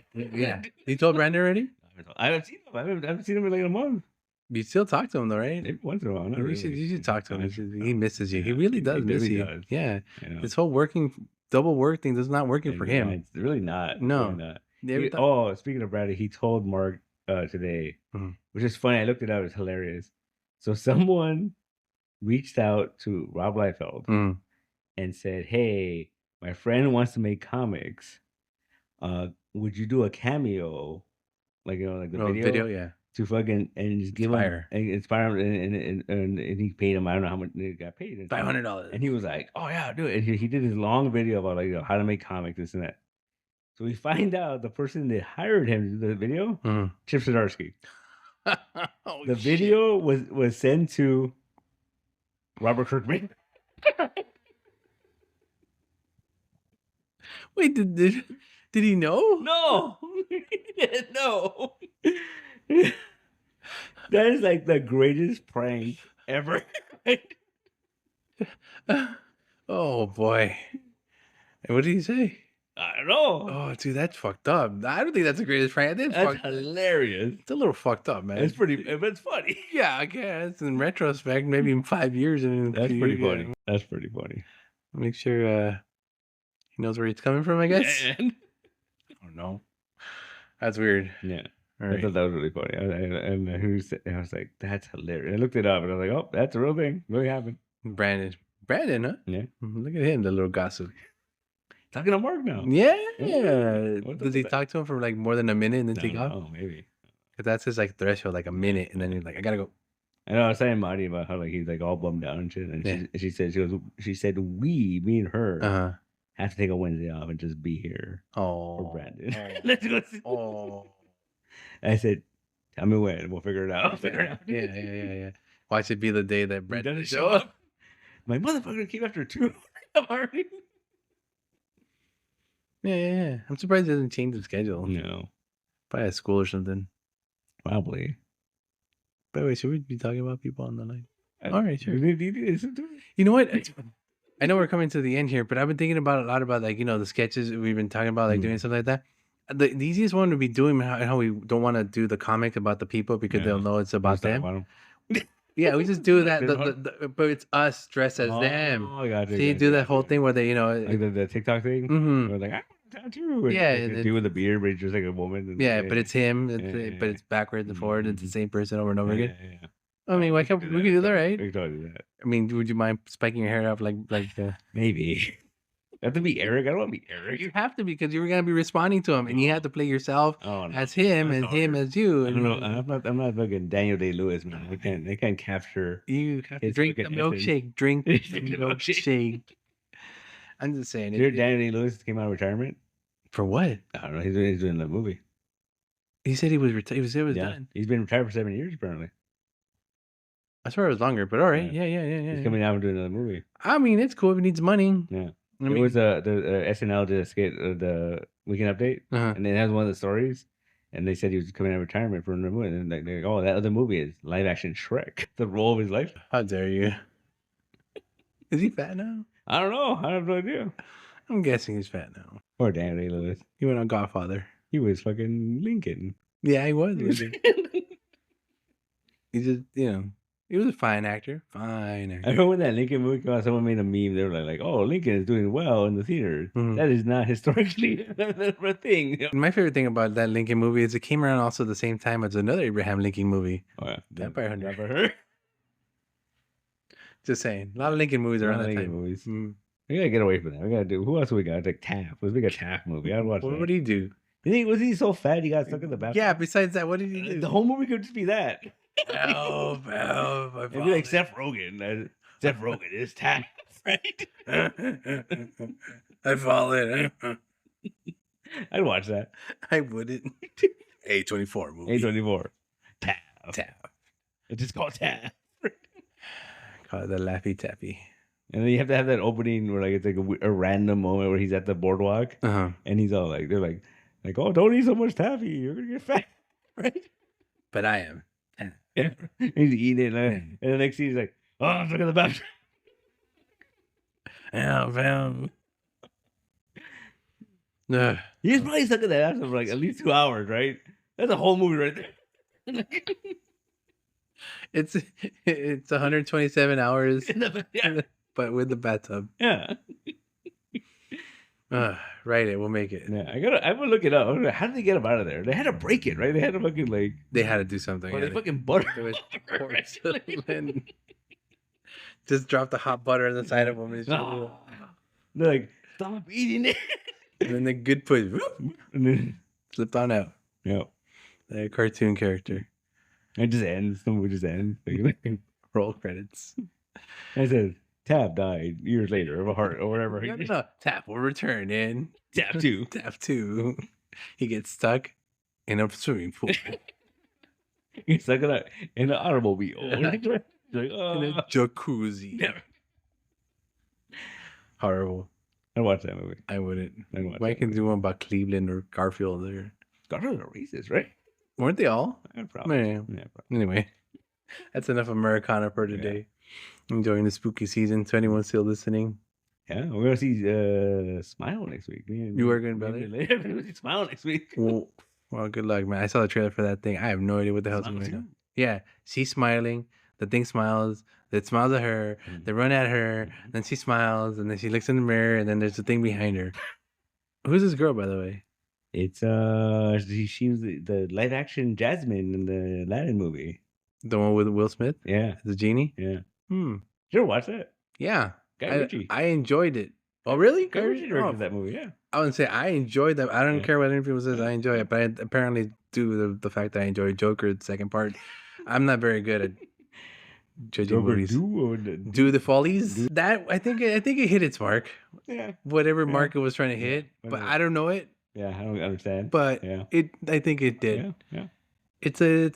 You told Brandon already? I haven't seen him. I haven't seen him in like a month. You still talk to him though, right? Maybe once in a while. You should talk to him. He misses you. He really does miss you. Yeah. This whole double work thing is not working for him. It's really not. No. Really not. Speaking of Bradley, he told Mark today, which is funny. I looked it up. It's hilarious. So someone reached out to Rob Liefeld and said, "Hey, my friend wants to make comics. Would you do a cameo, like the video, yeah, to fucking and just give him and inspire him?" And he paid him. I don't know how much he got paid. $500. And he was like, "Oh yeah, do it." And he did his long video about how to make comics, this and that. So we find out the person that hired him to do the video, Chip Zdarsky. The video was sent to Robert Kirkman. Wait, did he know? No, no. That is like the greatest prank ever. Oh boy! And what did he say? I don't know. Oh, dude, that's fucked up. I don't think that's the greatest prank. That's hilarious. It's a little fucked up, man. It's pretty, but it's funny. Yeah, I guess. In retrospect, maybe in 5 years. That's pretty funny. That's pretty funny. Make sure he knows where he's coming from, I guess. Yeah. I don't know. That's weird. Yeah. Right. I thought that was really funny. I was like, that's hilarious. I looked it up and I was like, oh, that's a real thing. Really happened. Brandon, huh? Yeah. Look at him, the little gossip. Talking to Mark now. Yeah. Does he talk to him for like more than a minute and then take off? Oh, maybe. Because that's his like threshold, like a minute, and then he's like, I gotta go. I know. I was saying Marty about how like he's like all bummed out and shit, and she said me and her have to take a Wednesday off and just be here for Brandon. Let's go. I said, tell me when, we'll figure it out. Yeah. Why should it be the day that Brandon doesn't show up? My motherfucker came after 2 already. Yeah. I'm surprised he doesn't change the schedule. No. Probably at school or something. Probably. By the way, should we be talking about people on the line? All right, sure. You You know what? I know we're coming to the end here, but I've been thinking about a lot about like, the sketches we've been talking about, like doing stuff like that. The easiest one would be doing how we don't want to do the comic about the people because they'll know it's about them. Yeah, we just do that, but it's us dressed as them. Oh, gotcha. See, do that whole thing where they, like the TikTok thing. We're like, I want a tattoo. And do with the beard, but it's just like a woman. But it's him. But it's backwards and forward. It's the same person over and over again. Yeah. I mean, we could do that, right? We could totally do that. I mean, would you mind spiking your hair up like? Maybe. You have to be Eric. I don't want to be Eric. You have to because you're gonna be responding to him, and you have to play yourself as him and him as you. I don't know. I'm not fucking Daniel Day-Lewis, man. They can't capture. You have to drink the milkshake. Drink the milkshake. I'm just saying. Daniel Day-Lewis came out of retirement. For what? I don't know. He's doing the movie. He said he was retired. He was done. He's been retired for 7 years apparently. I swear it was longer, but all right. Yeah. He's coming out and doing another movie. I mean, it's cool if he needs money. Yeah. It was the SNL did a skit, the Weekend Update, and it has one of the stories, and they said he was coming out of retirement for another movie, and they're like, oh, that other movie is live action Shrek, the role of his life. How dare you? Is he fat now? I don't know. I have no idea. I'm guessing he's fat now. Or Daniel Day-Lewis. He went on Godfather. He was fucking Lincoln. Yeah, he was Lincoln. He just, he was a fine actor. Fine actor. I remember when that Lincoln movie came out, someone made a meme. They were like, oh, Lincoln is doing well in the theater. That is not historically a thing. My favorite thing about that Lincoln movie is it came around also the same time as another Abraham Lincoln movie. Oh, yeah. Vampire Hunter. Never heard. Just saying. A lot of Lincoln movies around that time. Movies. We gotta get away from that. We gotta do. Who else we got? Like Taft. Let's make a Taft movie. I'd watch that. What did he do? Was he so fat he got stuck in the bathroom? Yeah, besides that, what did he do? The whole movie could just be that. It'd be like Seth Rogen. Seth Rogen is Taft, right? I fall in. I'd watch that. I wouldn't. A24 movie. A24. Taft. It's just called Taft. Call it the Laffy Taffy. And then you have to have that opening where like it's like a random moment where he's at the boardwalk and he's all like, they're like, oh, don't eat so much taffy, you're gonna get fat, right? But I am. Yeah, he's eating it, and the next scene he's like, oh, I'm stuck in the bathroom. He's probably stuck in that bathroom for like at least 2 hours, right? That's a whole movie right there. It's 127 hours, but with the bathtub. Yeah. Write it. We'll make it. Yeah, I'm gonna look it up. How did they get them out of there? They had to break it, right? They had to fucking like. They had to do something. Or they fucking butter. It was porcelain. Just drop the hot butter on the side of them. They're like, stop eating it. And then the good push. And then slipped on out. Yeah. A cartoon character. It just ends. The movie just ends. Roll credits. And it says, Tab died years later of a heart or whatever. No. Tap will return in. Tab 2. Tab 2. He gets stuck in a swimming pool. He's stuck in an automobile. Like, in a jacuzzi. Never. Horrible. I'd watch that movie. I wouldn't. Why can't do one about Cleveland or Garfield or Garfield are racist, right? Weren't they all? Yeah, probably. Yeah, probably. Anyway, that's enough Americana for today. Yeah. Enjoying the spooky season. To anyone still listening. Yeah, we're gonna see Smile next week. You are going to We're gonna see Smile next week. Well, good luck, man. I saw the trailer for that thing. I have no idea what the hell's going on. Yeah, she's smiling. The thing smiles. It smiles at her. They run at her. Then she smiles, and then she looks in the mirror, and then there's a thing behind her. Who's this girl, by the way? It's she was the live action Jasmine in the Aladdin movie. The one with Will Smith? Yeah, the genie. Yeah. Did you ever watch that? Yeah, Guy Ritchie. I enjoyed it. Oh, really? Guy Ritchie directed that movie. Yeah. I wouldn't say I enjoyed that. I don't care what anyone says. I enjoy it, but I apparently do the fact that I enjoyed Joker, the second part. I'm not very good at judging movies. Do the follies? That I think it hit its mark. Yeah. Whatever mark it was trying to hit, but I don't know it. Yeah, I don't understand. But I think it did. Yeah. It's a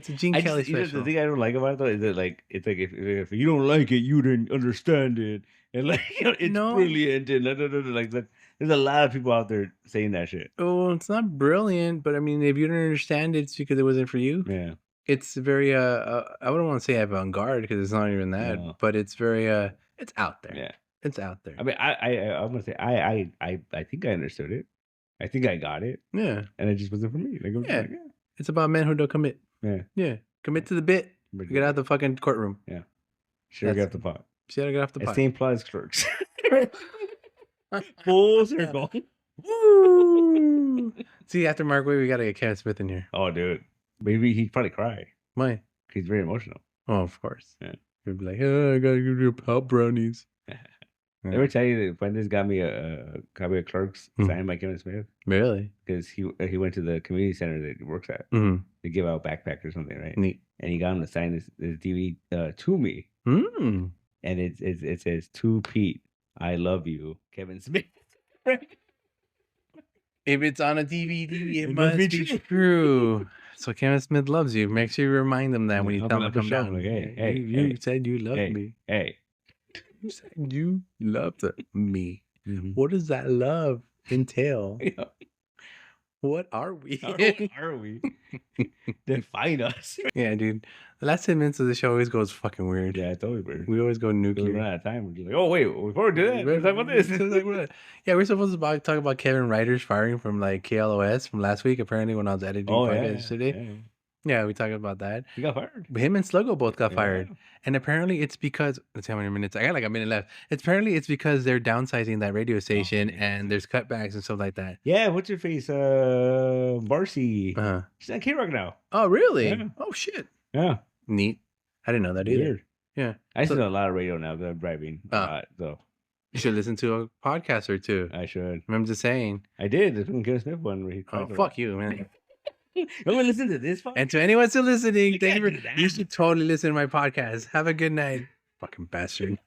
Gene Kelly special. The thing I don't like about it though is that it's like if you don't like it, you didn't understand it, and like it's brilliant and like that. There's a lot of people out there saying that shit. Oh, it's not brilliant, but I mean, if you don't understand it, it's because it wasn't for you. Yeah. It's very I wouldn't want to say avant-garde because it's not even that, but it's very it's out there. Yeah. It's out there. I mean, I'm gonna say I think I understood it. I think I got it. Yeah. And it just wasn't for me. Like, It's about men who don't commit. Yeah. Yeah. Commit to the bit. Get out of the fucking courtroom. Yeah. Should get off the pot. Should get off the pot. Same plot as Clerks. Full circle. Woo! See, after Mark Waid, we gotta get Kevin Smith in here. Oh, dude. Maybe he'd probably cry. Why? He's very emotional. Oh, of course. Yeah. He'd be like, oh, I gotta give you pop brownies. Ever tell you that Fuentes got me a copy of Clerks signed by Kevin Smith? Really? Because he went to the community center that he works at. They give out backpacks or something, right? Neat. And he got him to sign this DVD to me. And it says, "To Pete, I love you, Kevin Smith." If it's on a DVD, it must be true. So Kevin Smith loves you. Make sure you remind him that when you tell him to come down. Like, you said you loved me. Hey. You said you loved me. What does that love entail? Yeah. What are we? What are we? Define us. Yeah, dude. The last 10 minutes of the show always goes fucking weird. Yeah, it's always weird. We always go nuclear. We run out of time. We're just like, oh, wait, before we do that, let's talk about this. Yeah, we're supposed to talk about Kevin Ryder's firing from like KLOS from last week, apparently, when I was editing podcast yesterday. Yeah, we talked about that. He got fired. Him and Sluggo both got fired. And apparently it's because, let's see how many minutes. I got like a minute left. Apparently it's because they're downsizing that radio station and there's cutbacks and stuff like that. Yeah, what's your face? Barcy. She's on K-Rock now. Oh, really? Yeah. Oh, shit. Yeah. Neat. I didn't know that either. Weird. Yeah. I listen to a lot of radio now because I'm driving. So you should listen to a podcast or two. I should. I'm just saying. I did. The Kevin Smith one where he fuck you, man. I'm gonna listen to this podcast. And to anyone still listening, you should totally listen to my podcast. Have a good night. Fucking bastard.